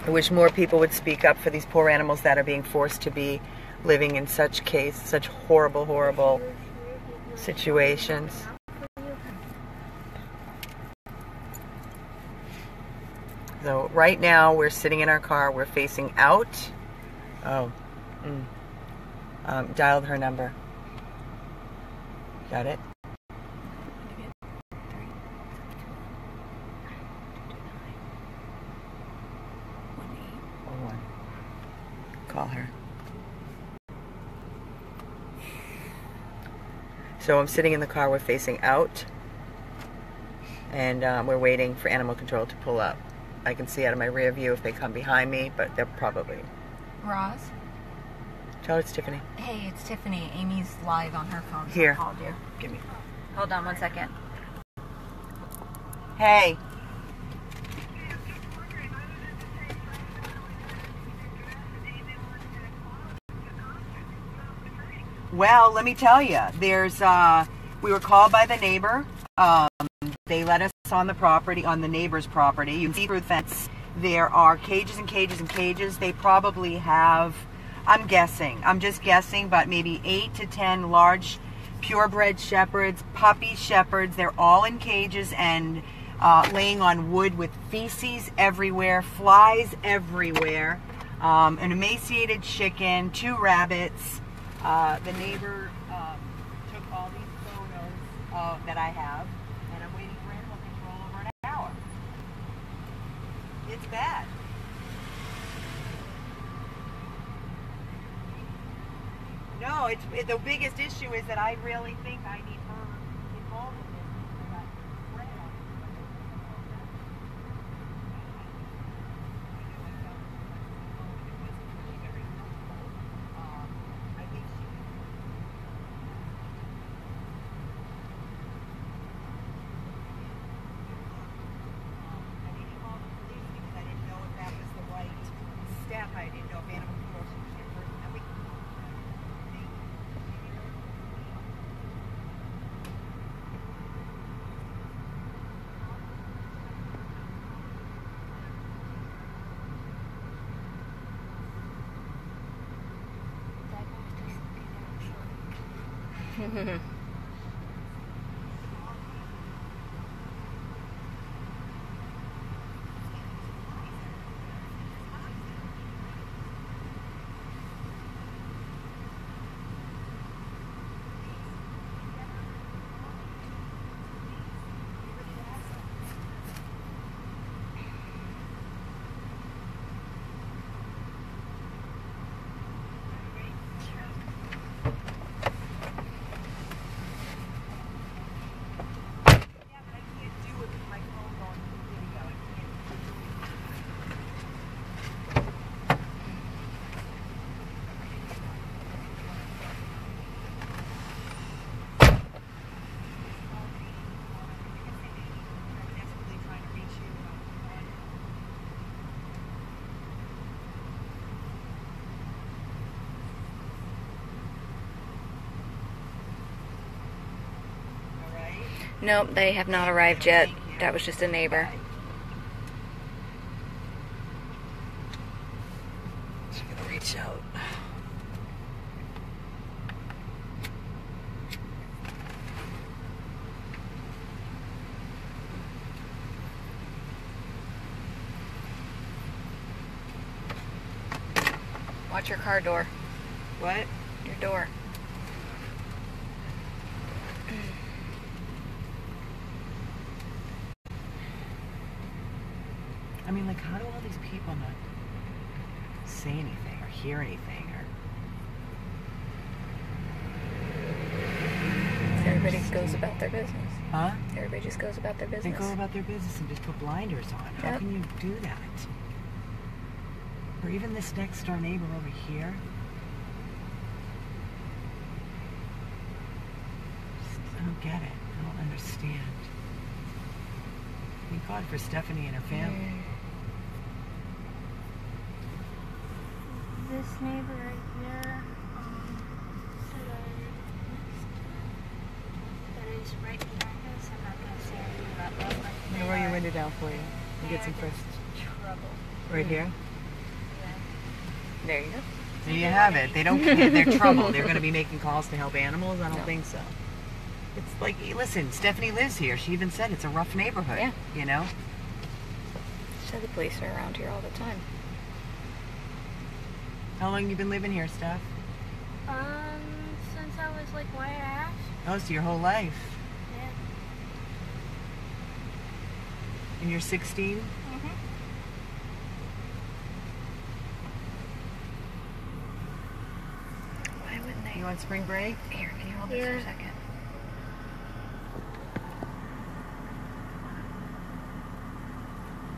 I wish more people would speak up for these poor animals that are being forced to be living in such horrible, horrible situations. So right now we're sitting in our car. We're facing out. Oh. Dialed her number. Got it? Call her. So I'm sitting in the car. We're facing out. And we're waiting for animal control to pull up. I can see out of my rear view if they come behind me, but they're probably... Roz? Tell her it's Tiffany. Hey, it's Tiffany. Amy's live on her phone. So Here. I called you. Give me. Hold on 1 second. Hey. Well, let me tell you, we were called by the neighbor. They let us on the property, on the neighbor's property. You can see through the fence. There are cages and cages and cages. They probably have, I'm just guessing, but maybe 8 to 10 large purebred shepherds, puppy shepherds. They're all in cages and laying on wood with feces everywhere, flies everywhere, an emaciated chicken, 2 rabbits. The neighbor took all these photos that I have, and I'm waiting for animal control over an hour. It's bad. No, the biggest issue is that I really think I need her involved in this because I read on it. I think she... I didn't call the police because I didn't know if that was the right step. I didn't know if animal control should get first. And we... Nope, they have not arrived yet. That was just a neighbor. She's gonna Watch your car door. What? Your door. I mean, like, how do all these people not say anything or hear anything? Or Everybody goes about their business. huh? Everybody just goes about their They business. go about their business and just put blinders on. How Yep. can you do that? Or even this next door neighbor over here. I don't get it. I don't understand. Thank God for Stephanie and her family. This neighbor right here, that is right behind us. I'm not gonna say anything about that, but I'm gonna roll your window down for you and get some fresh. trouble. Right here. There you go. There you have it. They don't care. They're trouble. They're going to be making calls to help animals? I don't No. think so. It's like, listen, Stephanie lives here. She even said it's a rough neighborhood. Yeah. You know? So the police are around here all the time. How long you been living here, Steph? Since I was like 1.5. Oh, so your whole life. Yeah. And you're 16? Mhm. Why wouldn't they? You on spring break? Here, can you hold this for a Yeah. second?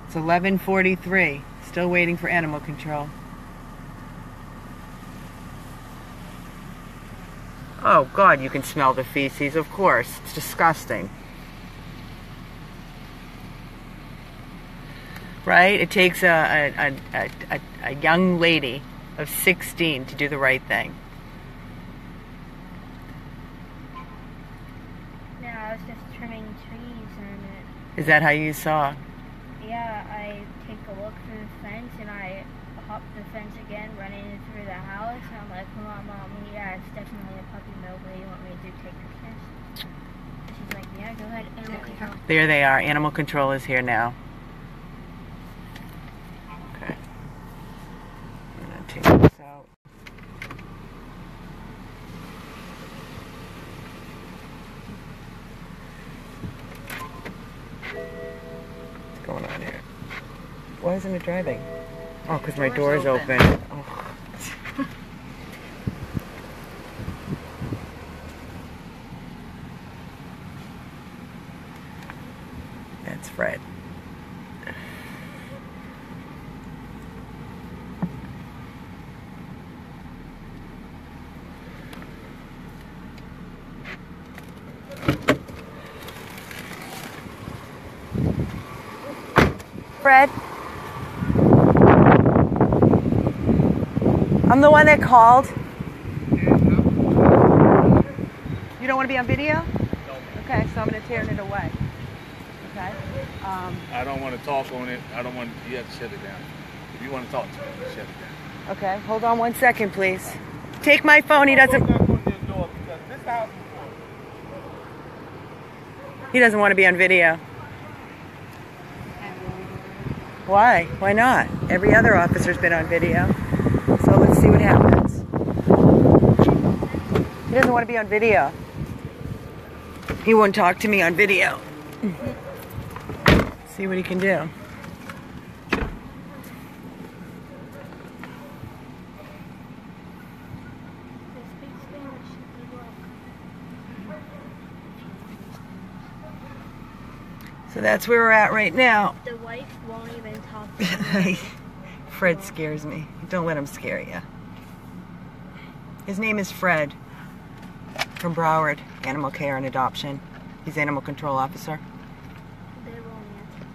It's 11:43. Still waiting for animal control. Oh, God, you can smell the feces, of course. It's disgusting. Right? It takes a young lady of 16 to do the right thing. No, I was just trimming trees and Is that how you saw? yeah, I take a look through the fence and I hop the fence again, running through the house, and I'm like, come on, Mom, yeah, it's definitely a puppy mill. What do you want me to do, take pictures? She's like, yeah, go ahead, animal control. There they are. Animal control is here now. Okay. I'm gonna take this out. What's going on here? Why isn't it driving? Oh, because my door's open. Oh. That's Fred. Fred? I'm the one that called. You don't want to be on video? No. Okay, so I'm going to turn it away. Okay? I don't want to talk on it. I don't want. You have to shut it down. If you want to talk to me, shut it down. Okay, hold on 1 second, please. Take my phone. He doesn't. He doesn't want to be on video. Why? Why not? Every other officer's been on video. So let's see what happens. He doesn't want to be on video. He won't talk to me on video. See what he can do. They speak Spanish. Good luck. So that's where we're at right now. The wife won't even talk to me. Fred scares me. Don't let him scare you. His name is Fred from Broward, Animal Care and Adoption. He's animal control officer. They won't answer.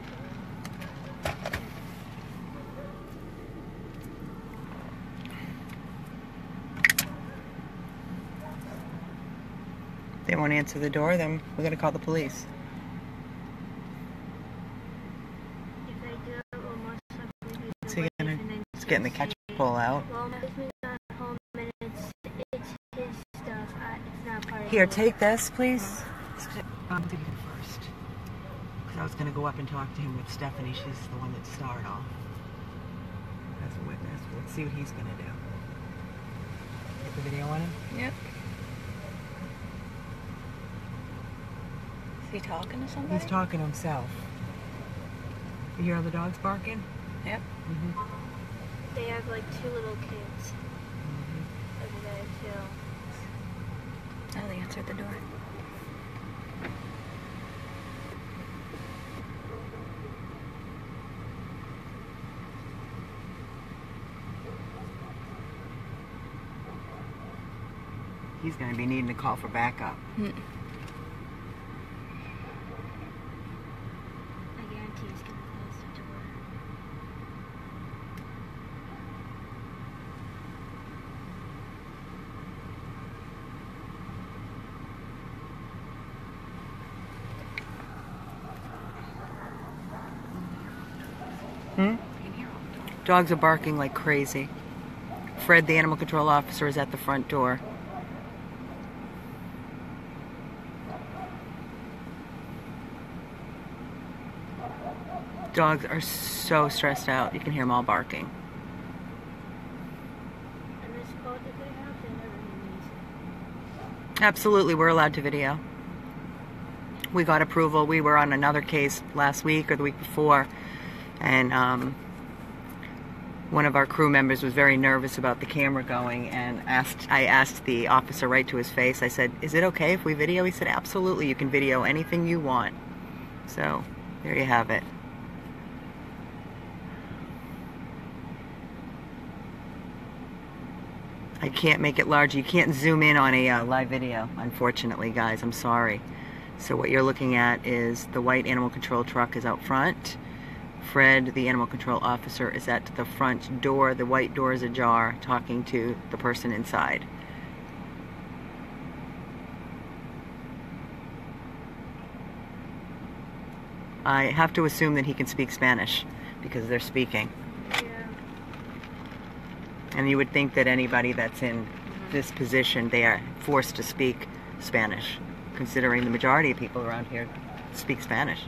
They won't answer the door, then we're going to call the police. If they do, it will most likely be the So you're wife, gonna and then just getting the catch pole out. well, if he's not home and it's his stuff, it's not part of Here, me. take this, please. I'm going to go first. Because I was going to go up and talk to him with Stephanie. She's the one that started off as a witness. Let's see what he's going to do. the video on him? Yep. Is he talking to somebody? He's talking to himself. You hear all the dogs barking? Yep. Mm-hmm. They have like 2 little kids over there too. Oh, they answered the door. He's going to be needing to call for backup. Mm. I guarantee he's gonna close the door. Dogs are barking like crazy. Fred, the animal control officer, is at the front door. Dogs are so stressed out. You can hear them all barking. And this code that they have, they never even use it. Absolutely, we're allowed to video. We got approval. We were on another case last week or the week before, and one of our crew members was very nervous about the camera going, and I asked the officer right to his face. I said, "Is it okay if we video?" He said, "Absolutely, you can video anything you want." So, there you have it. I can't make it large. You can't zoom in on a live video, unfortunately, guys. I'm sorry. So what you're looking at is the white animal control truck is out front. Fred, the animal control officer, is at the front door. The white door is ajar, talking to the person inside. I have to assume that he can speak Spanish because they're speaking. Yeah. And you would think that anybody that's in this position, they are forced to speak Spanish, considering the majority of people around here speak Spanish.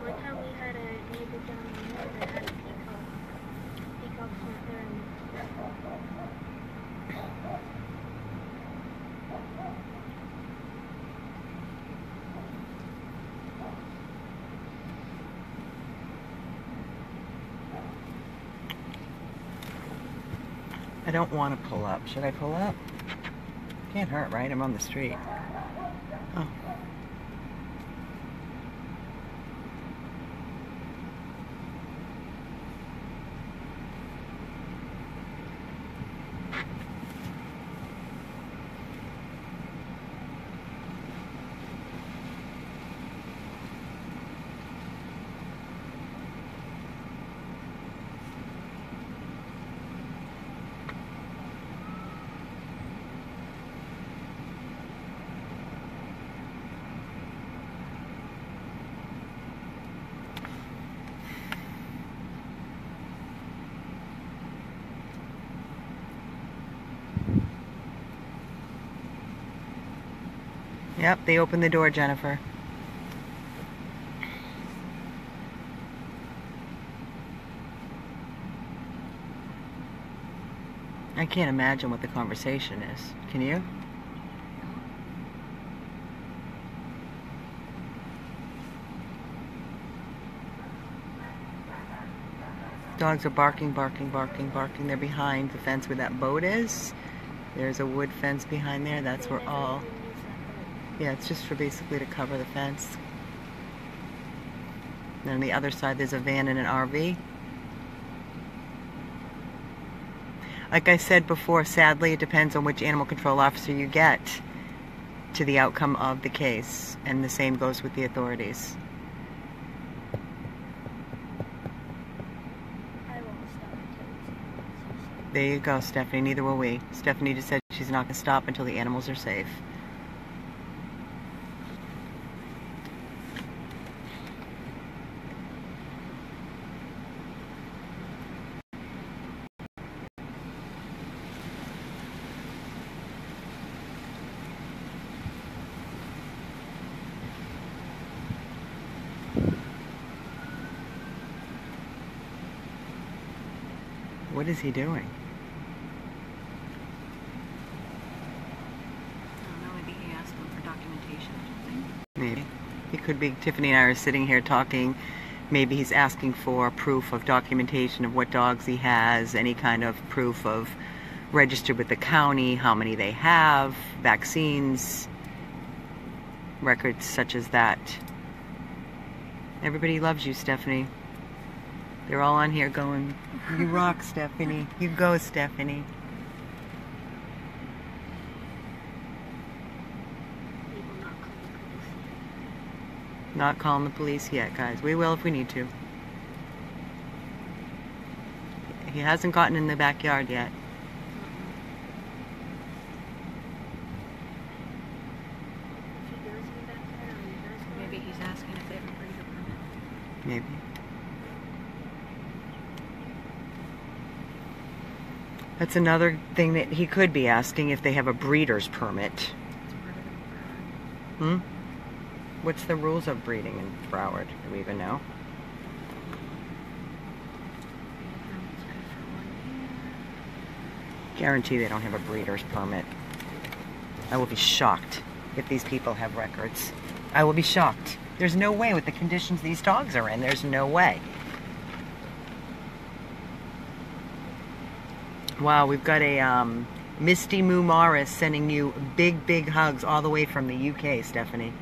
One time we had a neighbor down there that had a peacock. Peacocks went there and I don't want to pull up. Should I pull up? Can't hurt, right? I'm on the street. Oh. Yep, they opened the door, Jennifer. I can't imagine what the conversation is. Can you? Dogs are barking, barking, barking, barking. They're behind the fence where that boat is. There's a wood fence behind there. That's where all... Yeah, it's just for basically to cover the fence. And on the other side, there's a van and an RV. Like I said before, sadly, it depends on which animal control officer you get to the outcome of the case. And the same goes with the authorities. I won't stop until it's There you go, Stephanie. Neither will we. Stephanie just said she's not going to stop until the animals are safe. What is he doing? Maybe. He could be. Tiffany and I are sitting here talking. Maybe he's asking for proof of documentation of what dogs he has, any kind of proof of registered with the county, how many they have, vaccines, records such as that. Everybody loves you, Stephanie. They're all on here going, you rock, Stephanie. You go, Stephanie. Not calling the police yet, guys. We will if we need to. He hasn't gotten in the backyard yet. Maybe he's asking if they have a breeder permit. Maybe. That's another thing that he could be asking, if they have a breeder's permit. Hmm? What's the rules of breeding in Broward? Do we even know? Guarantee they don't have a breeder's permit. I will be shocked if these people have records. I will be shocked. There's no way with the conditions these dogs are in. There's no way. Wow, we've got a Misty Moo Morris sending you big, big hugs all the way from the UK, Stephanie.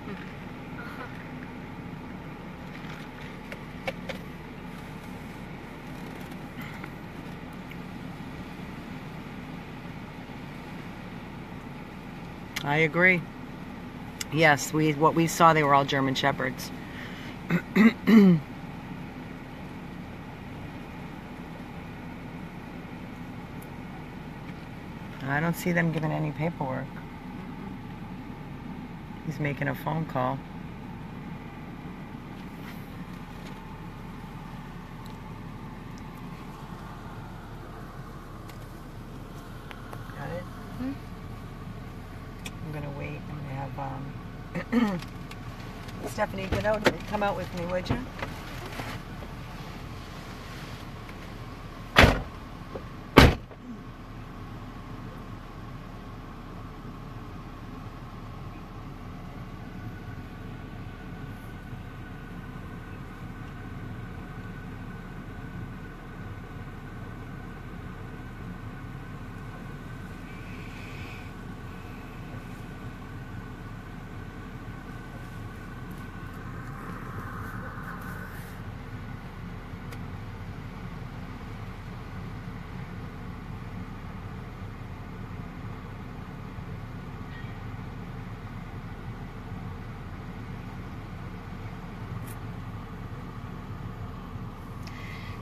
I agree. Yes, what we saw, they were all German Shepherds. I don't see them giving any paperwork. He's making a phone call. Got it? Mm-hmm. I'm gonna wait. I'm gonna have Stephanie, come out with me, would you?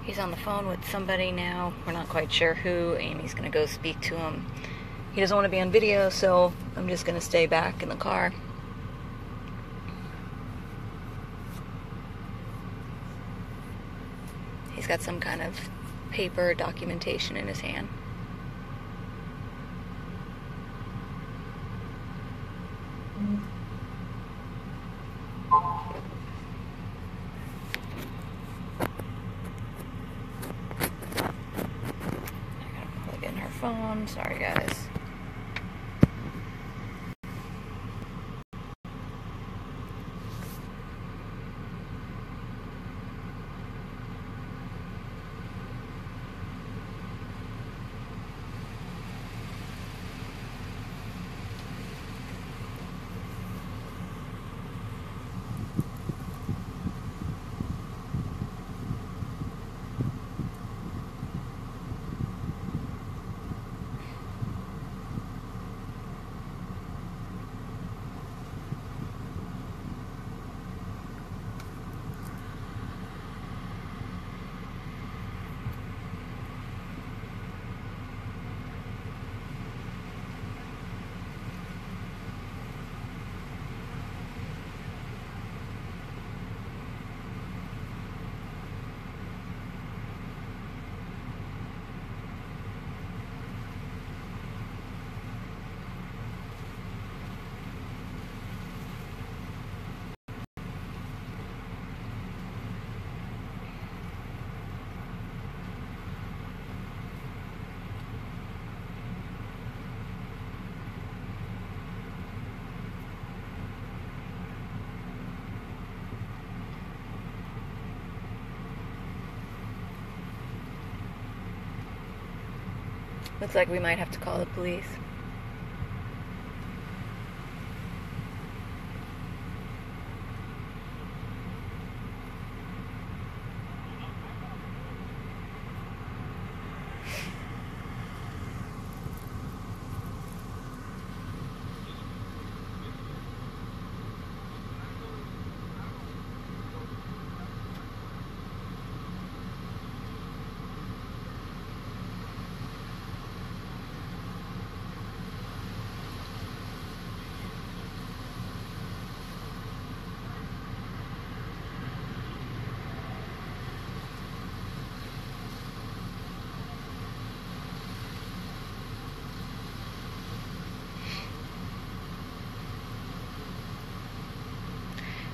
He's on the phone with somebody now. We're not quite sure who. Amy's going to go speak to him. He doesn't want to be on video, so I'm just going to stay back in the car. He's got some kind of paper documentation in his hand. Phone. Sorry, guys. Looks like we might have to call the police.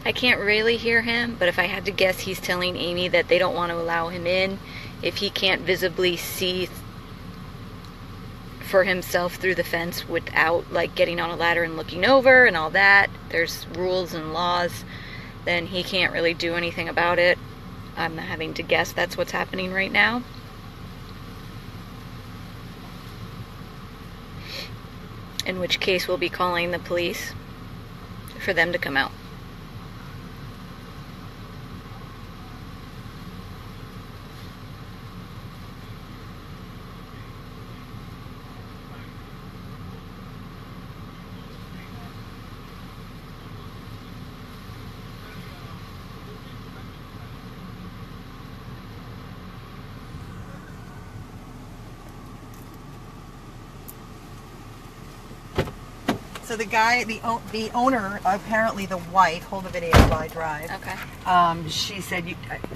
I can't really hear him, but if I had to guess, he's telling Amy that they don't want to allow him in if he can't visibly see for himself through the fence without like getting on a ladder and looking over and all that. There's rules and laws. Then he can't really do anything about it. I'm having to guess that's what's happening right now. In which case we'll be calling the police for them to come out. So the guy, the owner, apparently the wife, hold the video while I drive. Okay. She said,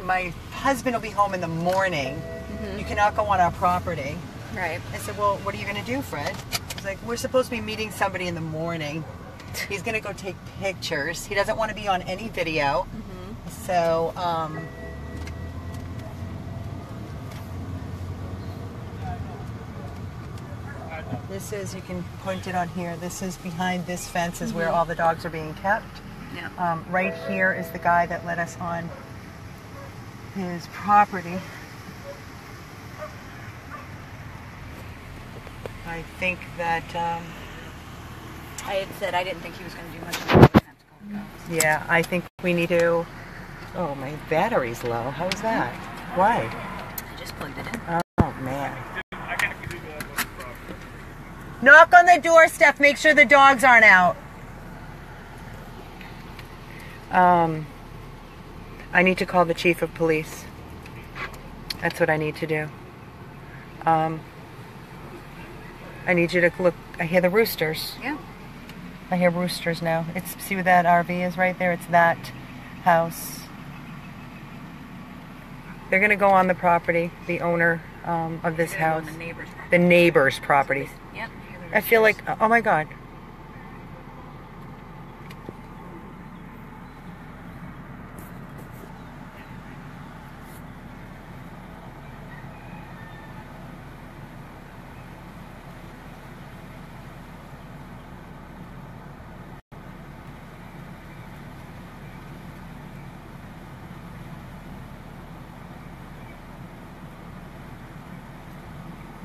my husband will be home in the morning. Mm-hmm. You cannot go on our property. Right. I said, well, what are you going to do, Fred? He's like, we're supposed to be meeting somebody in the morning. He's going to go take pictures. He doesn't want to be on any video. Mm-hmm. So, this is, you can point it on here, this is behind this fence is where all the dogs are being kept. Yeah. Right here is the guy that let us on his property. I think that, I had said I didn't think he was going to do much of it. Yeah, I think we need to, oh, my battery's low. How's that? Why? I just plugged it in. Oh, man. Knock on the door, Steph. Make sure the dogs aren't out. I need to call the chief of police. That's what I need to do. I need you to look. I hear the roosters. Yeah. I hear roosters now. It's, see where that RV is right there? It's that house. They're going to go on the property, the owner of this house. The neighbor's property. Yep. I feel like, oh my God.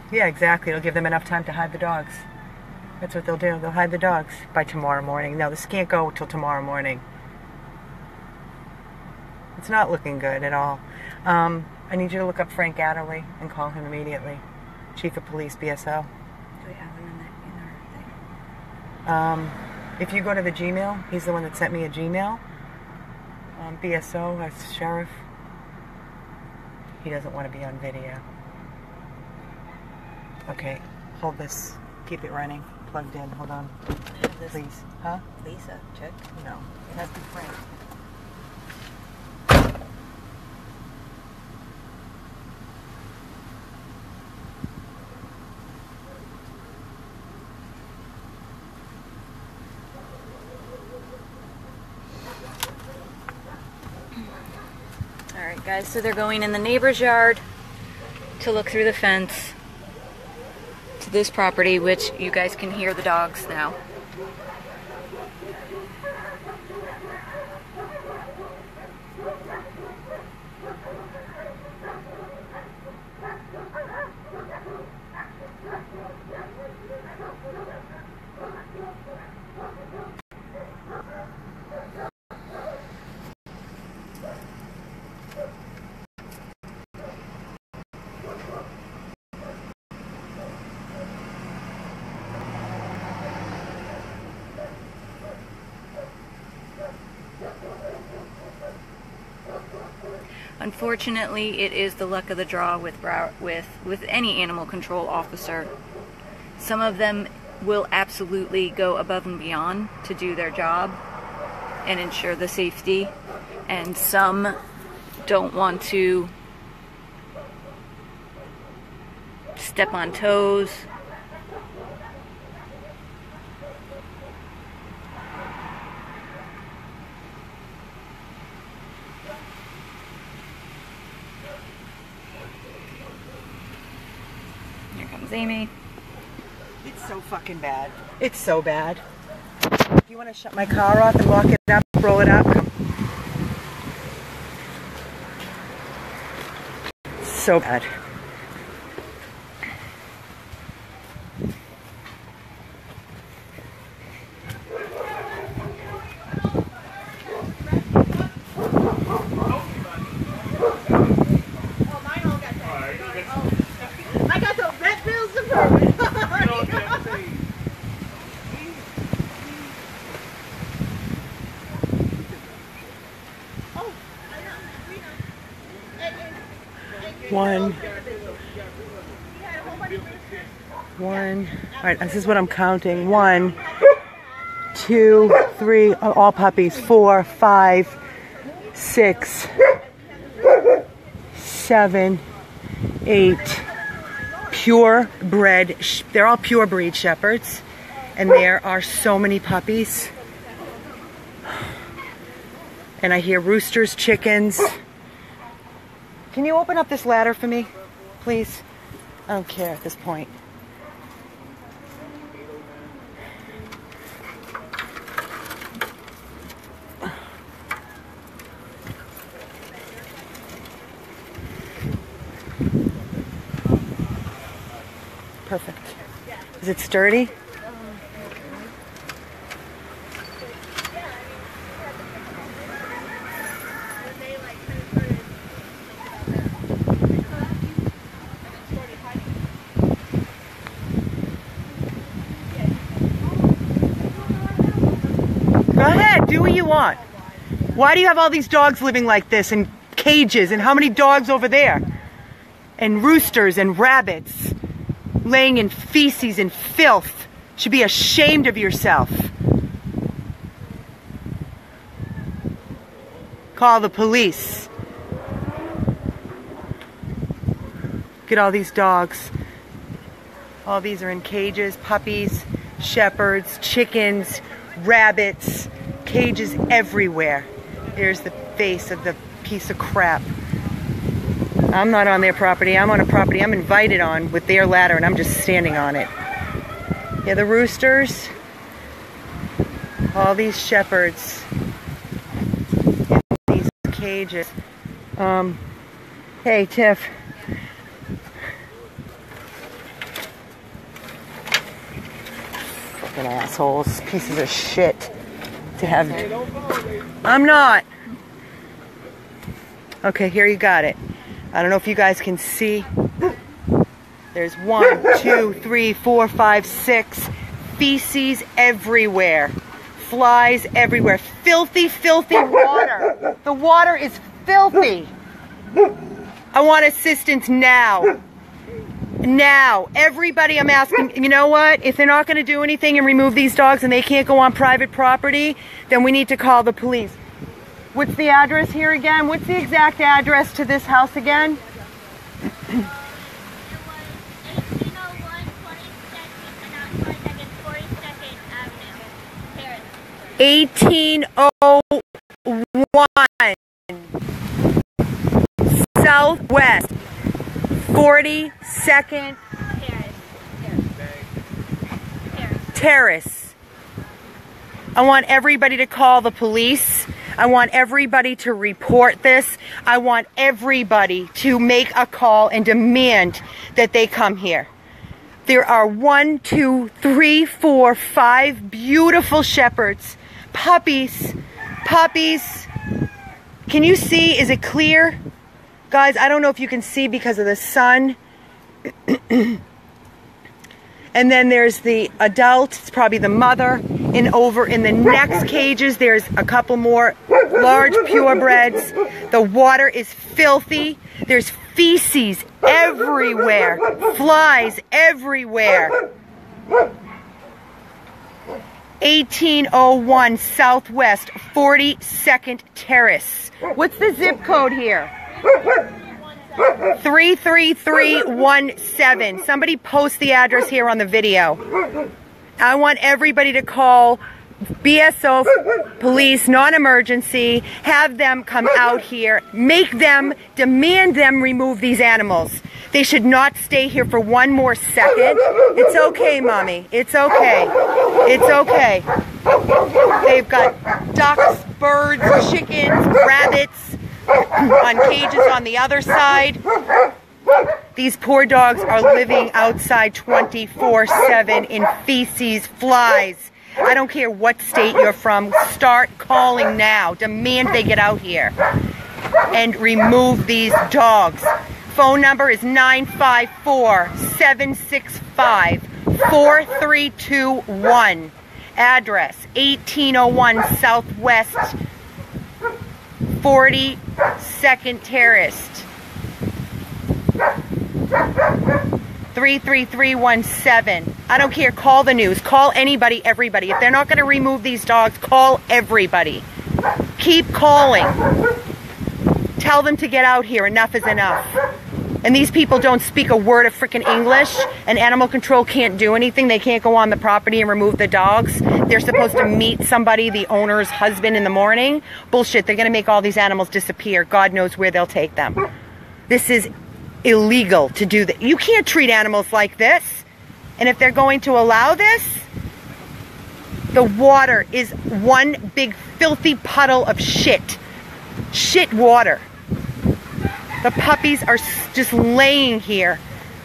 Yeah, exactly. It'll give them enough time to hide the dogs. That's what they'll do. They'll hide the dogs by tomorrow morning. No, this can't go till tomorrow morning. It's not looking good at all. I need you to look up Frank Adderley and call him immediately. Chief of Police, BSO. Do we have him in our thing? If you go to the Gmail, he's the one that sent me a Gmail. BSO, that's sheriff. He doesn't want to be on video. Okay, hold this. Keep it running. Plugged in. Hold on. Please. Huh? Lisa, check. No. It has to be Frank. Alright guys, so they're going in the neighbor's yard to look through the fence to this property, which you guys can hear the dogs now. Unfortunately, it is the luck of the draw with any animal control officer. Some of them will absolutely go above and beyond to do their job and ensure the safety, and some don't want to step on toes. Here comes Amy. It's so fucking bad. It's so bad. Do you want to shut my car off and lock it up, roll it up? So bad. I got the red bills Suburban. One. All right, this is what I'm counting. 1, 2, 3, all puppies. 4, 5, 6, 7, 8. Purebred. They're all pure breed shepherds, and there are so many puppies. And I hear roosters, chickens. Can you open up this ladder for me, please? I don't care at this point. Perfect. Is it sturdy? Go ahead, do what you want. Why do you have all these dogs living like this in cages? And how many dogs over there? And roosters and rabbits laying in feces and filth. Should be ashamed of yourself. Call the police. Look at all these dogs. All these are in cages. Puppies, shepherds, chickens, rabbits, cages everywhere. Here's the face of the piece of crap. I'm not on their property. I'm on a property I'm invited on with their ladder, and I'm just standing on it. Yeah, the roosters. All these shepherds in these cages. Hey, Tiff. Fucking assholes. Pieces of shit to have. I'm not. Okay, here you got it. I don't know if you guys can see. There's 1, 2, 3, 4, 5, 6. Feces everywhere. Flies everywhere. Filthy, filthy water. The water is filthy. I want assistance now. Now. Everybody, I'm asking, you know what? If they're not going to do anything and remove these dogs and they can't go on private property, then we need to call the police. What's the address here again? What's the exact address to this house again? 1801 Southwest 42nd Terrace. I want everybody to call the police. I want everybody to report this. I want everybody to make a call and demand that they come here. There are 1, 2, 3, 4, 5 beautiful shepherds. Puppies. Puppies. Can you see? Is it clear? Guys, I don't know if you can see because of the sun. And then there's the adult. It's probably the mother. And over in the next cages, there's a couple more large purebreds. The water is filthy. There's feces everywhere. Flies everywhere. 1801 Southwest 42nd Terrace. What's the zip code here? 33317. Somebody post the address here on the video. I want everybody to call BSO police, non-emergency, have them come out here, make them, demand them remove these animals. They should not stay here for one more second. It's okay, Mommy. It's okay. It's okay. They've got ducks, birds, chickens, rabbits on cages on the other side. These poor dogs are living outside 24/7 in feces, flies. I don't care what state you're from. Start calling now. Demand they get out here and remove these dogs. Phone number is 954-765-4321. Address 1801 Southwest 42nd Terrace. 33317. I don't care. Call the news. Call anybody, everybody. If they're not going to remove these dogs, call everybody. Keep calling. Tell them to get out here. Enough is enough. And these people don't speak a word of freaking English, and animal control can't do anything. They can't go on the property and remove the dogs. They're supposed to meet somebody, the owner's husband, in the morning. Bullshit. They're going to make all these animals disappear. God knows where they'll take them. This is illegal to do that. You can't treat animals like this. And if they're going to allow this, the water is one big filthy puddle of shit. Shit water. The puppies are just laying here.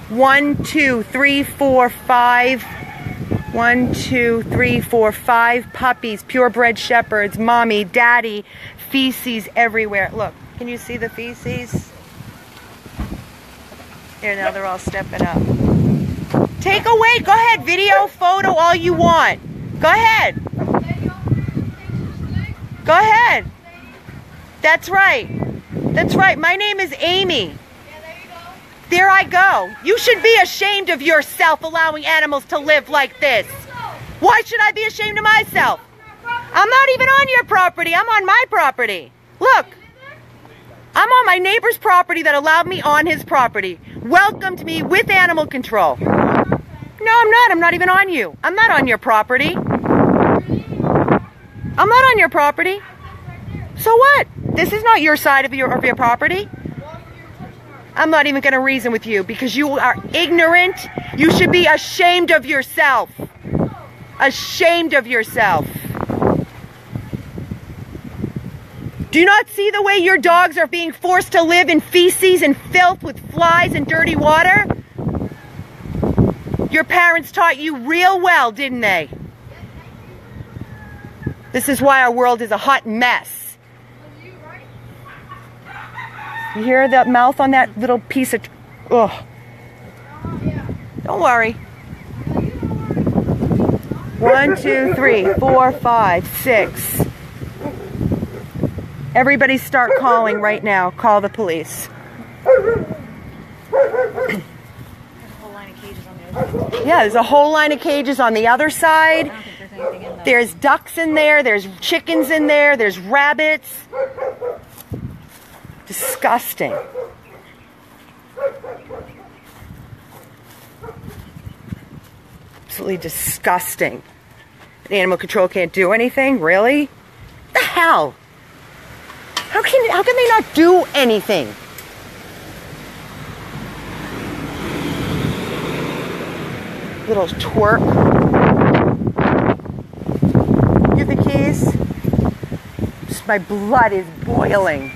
1, 2, 3, 4, 5. 1, 2, 3, 4, 5 puppies. Purebred shepherds. Mommy, daddy. Feces everywhere. Look, can you see the feces? Here, now they're all stepping up. Take away. Go ahead. Video, photo, all you want. Go ahead. Go ahead. That's right. That's right. My name is Amy. There I go. You should be ashamed of yourself allowing animals to live like this. Why should I be ashamed of myself? I'm not even on your property. I'm on my property. Look. I'm on my neighbor's property that allowed me on his property. Welcomed me with animal control. No, I'm not. I'm not even on you. I'm not on your property. I'm not on your property. So what? This is not your side of your property. I'm not even going to reason with you because you are ignorant. You should be ashamed of yourself. Ashamed of yourself. Do you not see the way your dogs are being forced to live in feces and filth with flies and dirty water? Your parents taught you real well, didn't they? This is why our world is a hot mess. You hear that mouth on that little piece of... Ugh. Don't worry. 1, 2, 3, 4, 5, 6. Everybody start calling right now. Call the police. Yeah, there's a whole line of cages on the other side. There's ducks in there. There's chickens in there. There's rabbits. Disgusting. Absolutely disgusting. Animal control can't do anything? Really? What the hell? How can they not do anything? Little twerp. You have the keys? Just my blood is boiling.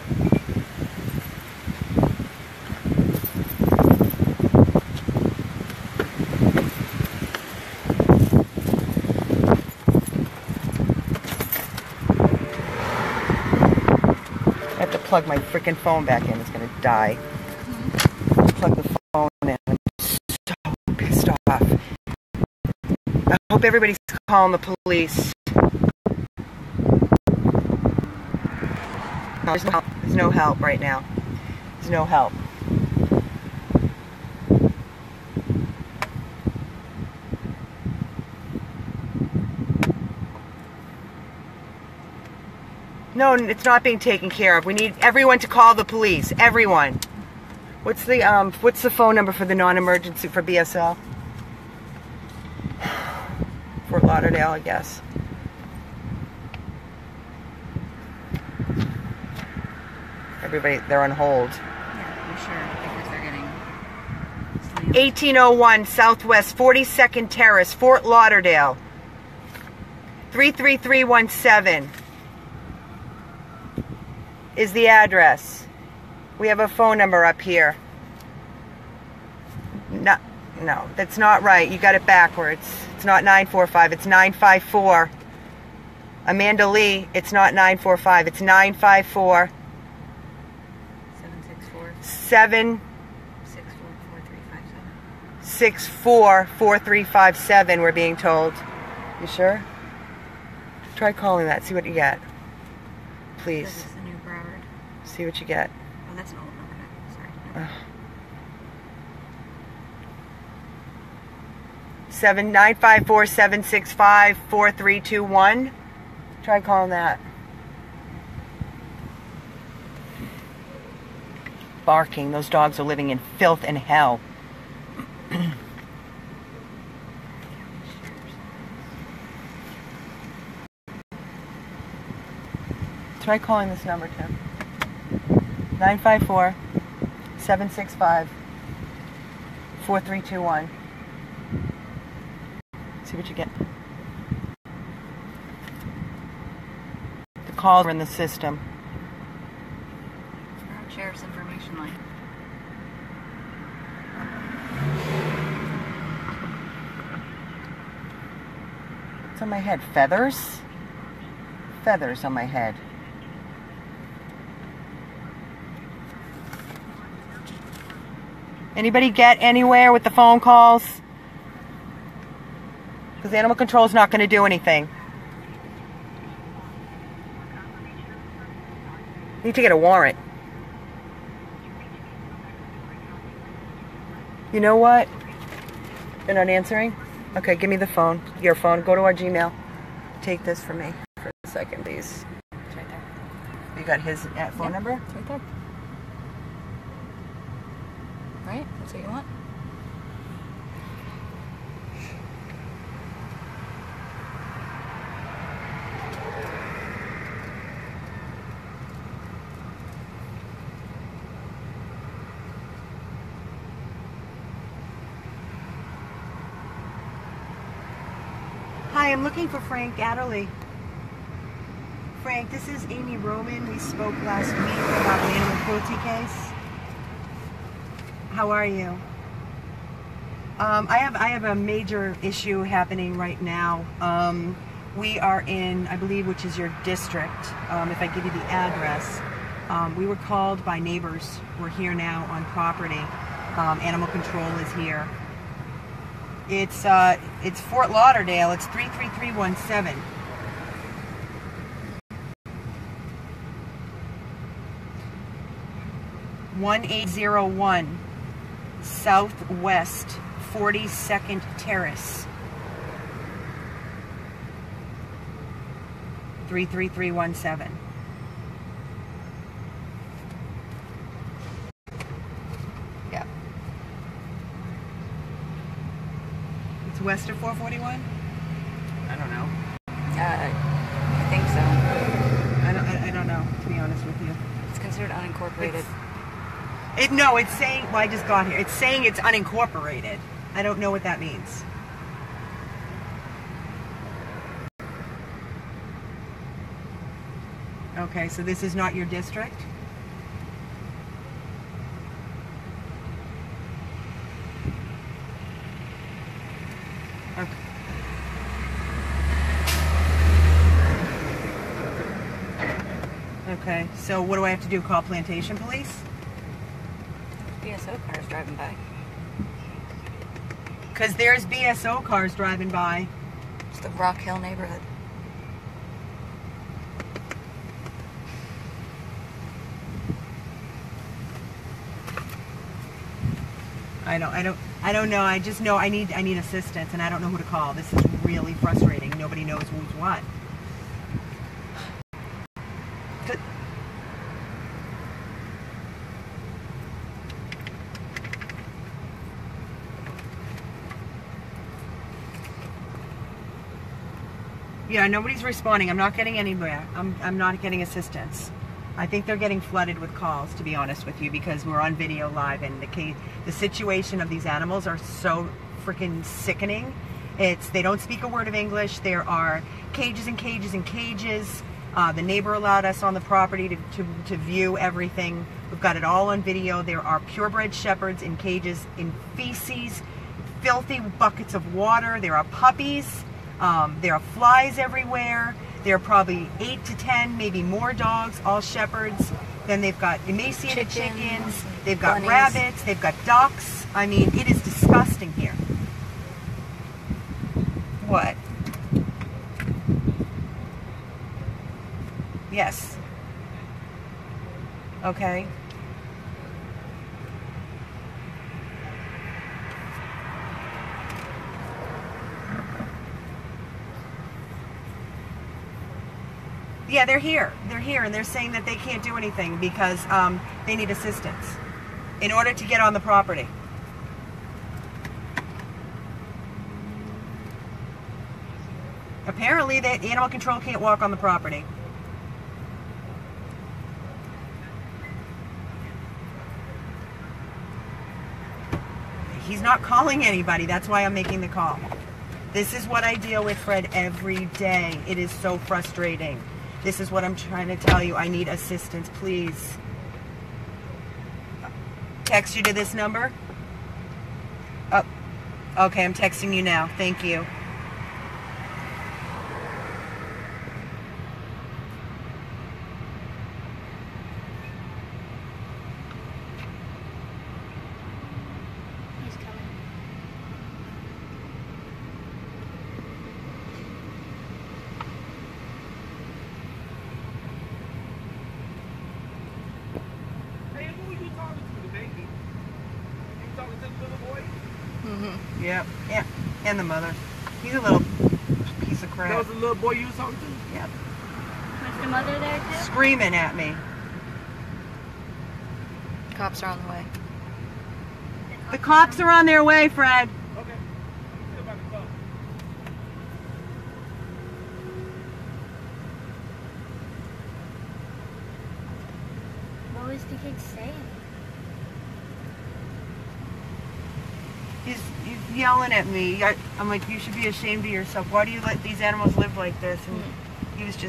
I have to plug my freaking phone back in. It's gonna die. Plug the phone in. I'm so pissed off. hope everybody's calling the police. There's no help right now. There's no help. No, it's not being taken care of. We need everyone to call the police. Everyone. What's the phone number for the non-emergency for BSL? Fort Lauderdale, I guess. Everybody, they're on hold. Yeah, I'm sure, because they're getting slammed. 1801 Southwest 42nd Terrace, Fort Lauderdale. 33317 is the address. We have a phone number up here. No, that's not right. You got it backwards. It's not 945, it's 954. Amanda Lee, it's not 945, it's 954. 764 644357, we're being told. You sure? Try calling that, see what you get. Please. This is the new Broward. See what you get. Oh, that's an old number now. Sorry. 954-765-4321. Try calling that. Barking. Those dogs are living in filth and hell. Try calling this number, Tim. 954-765-4321. See what you get. The calls are in the system. Broward Sheriff's information line. What's on my head? Feathers? Feathers on my head. Anybody get anywhere with the phone calls? Because animal control is not going to do anything. Need to get a warrant. You know what? You're not answering? Okay, give me the phone. Your phone. Go to our Gmail. Take this for me for a second, please. It's right there. You got his phone number? It's right there. Right? That's what you want? Hi, I'm looking for Frank Adderley. Frank, this is Amy Roman. We spoke last week about the animal cruelty case. How are you? I have a major issue happening right now. We are in, I believe, which is your district. If I give you the address, we were called by neighbors. We're here now on property. Animal control is here. It's Fort Lauderdale. It's 33317. (1801) Southwest 42nd Terrace. 33317. Yeah. It's west of 441? I don't know. I think so. I don't know, to be honest with you. It's considered unincorporated. No, it's saying, well, I just got here. It's saying it's unincorporated. I don't know what that means. Okay, so this is not your district? Okay. Okay, so what do I have to do? Call Plantation Police? BSO cars driving by. Because there's BSO cars driving by. It's the Rock Hill neighborhood. I don't know. I just know I need assistance, and I don't know who to call. This is really frustrating. Nobody knows who's what. Yeah, nobody's responding. I'm not getting anywhere. I'm not getting assistance. I think they're getting flooded with calls, to be honest with you, because we're on video live, and the situation of these animals are so freaking sickening. They don't speak a word of English. There are cages and cages and cages. The neighbor allowed us on the property to view everything. We've got it all on video. There are purebred shepherds in cages, in feces, filthy buckets of water. There are puppies. There are flies everywhere. There are probably 8 to 10, maybe more dogs, all shepherds. Then they've got emaciated chickens. They've got bunnies, rabbits. They've got ducks. I mean, it is disgusting here. What? Yes. Okay. Yeah, they're here. They're here, and they're saying that they can't do anything because they need assistance in order to get on the property. Apparently, the animal control can't walk on the property. He's not calling anybody. That's why I'm making the call. This is what I deal with, Fred, every day. It is so frustrating. This is what I'm trying to tell you. I need assistance, please. Text you to this number? Oh, okay, I'm texting you now. Thank you. He's coming. Yep. Yeah. And the mother. He's a little piece of crap. That was the little boy you was talking to? Yep. Was the mother there too? Screaming at me. Cops are on the way. The cops are on their way, Fred. Okay. See about the phone. What was the kid saying? He's yelling at me. I'm like, you should be ashamed of yourself. Why do you let these animals live like this? And he was just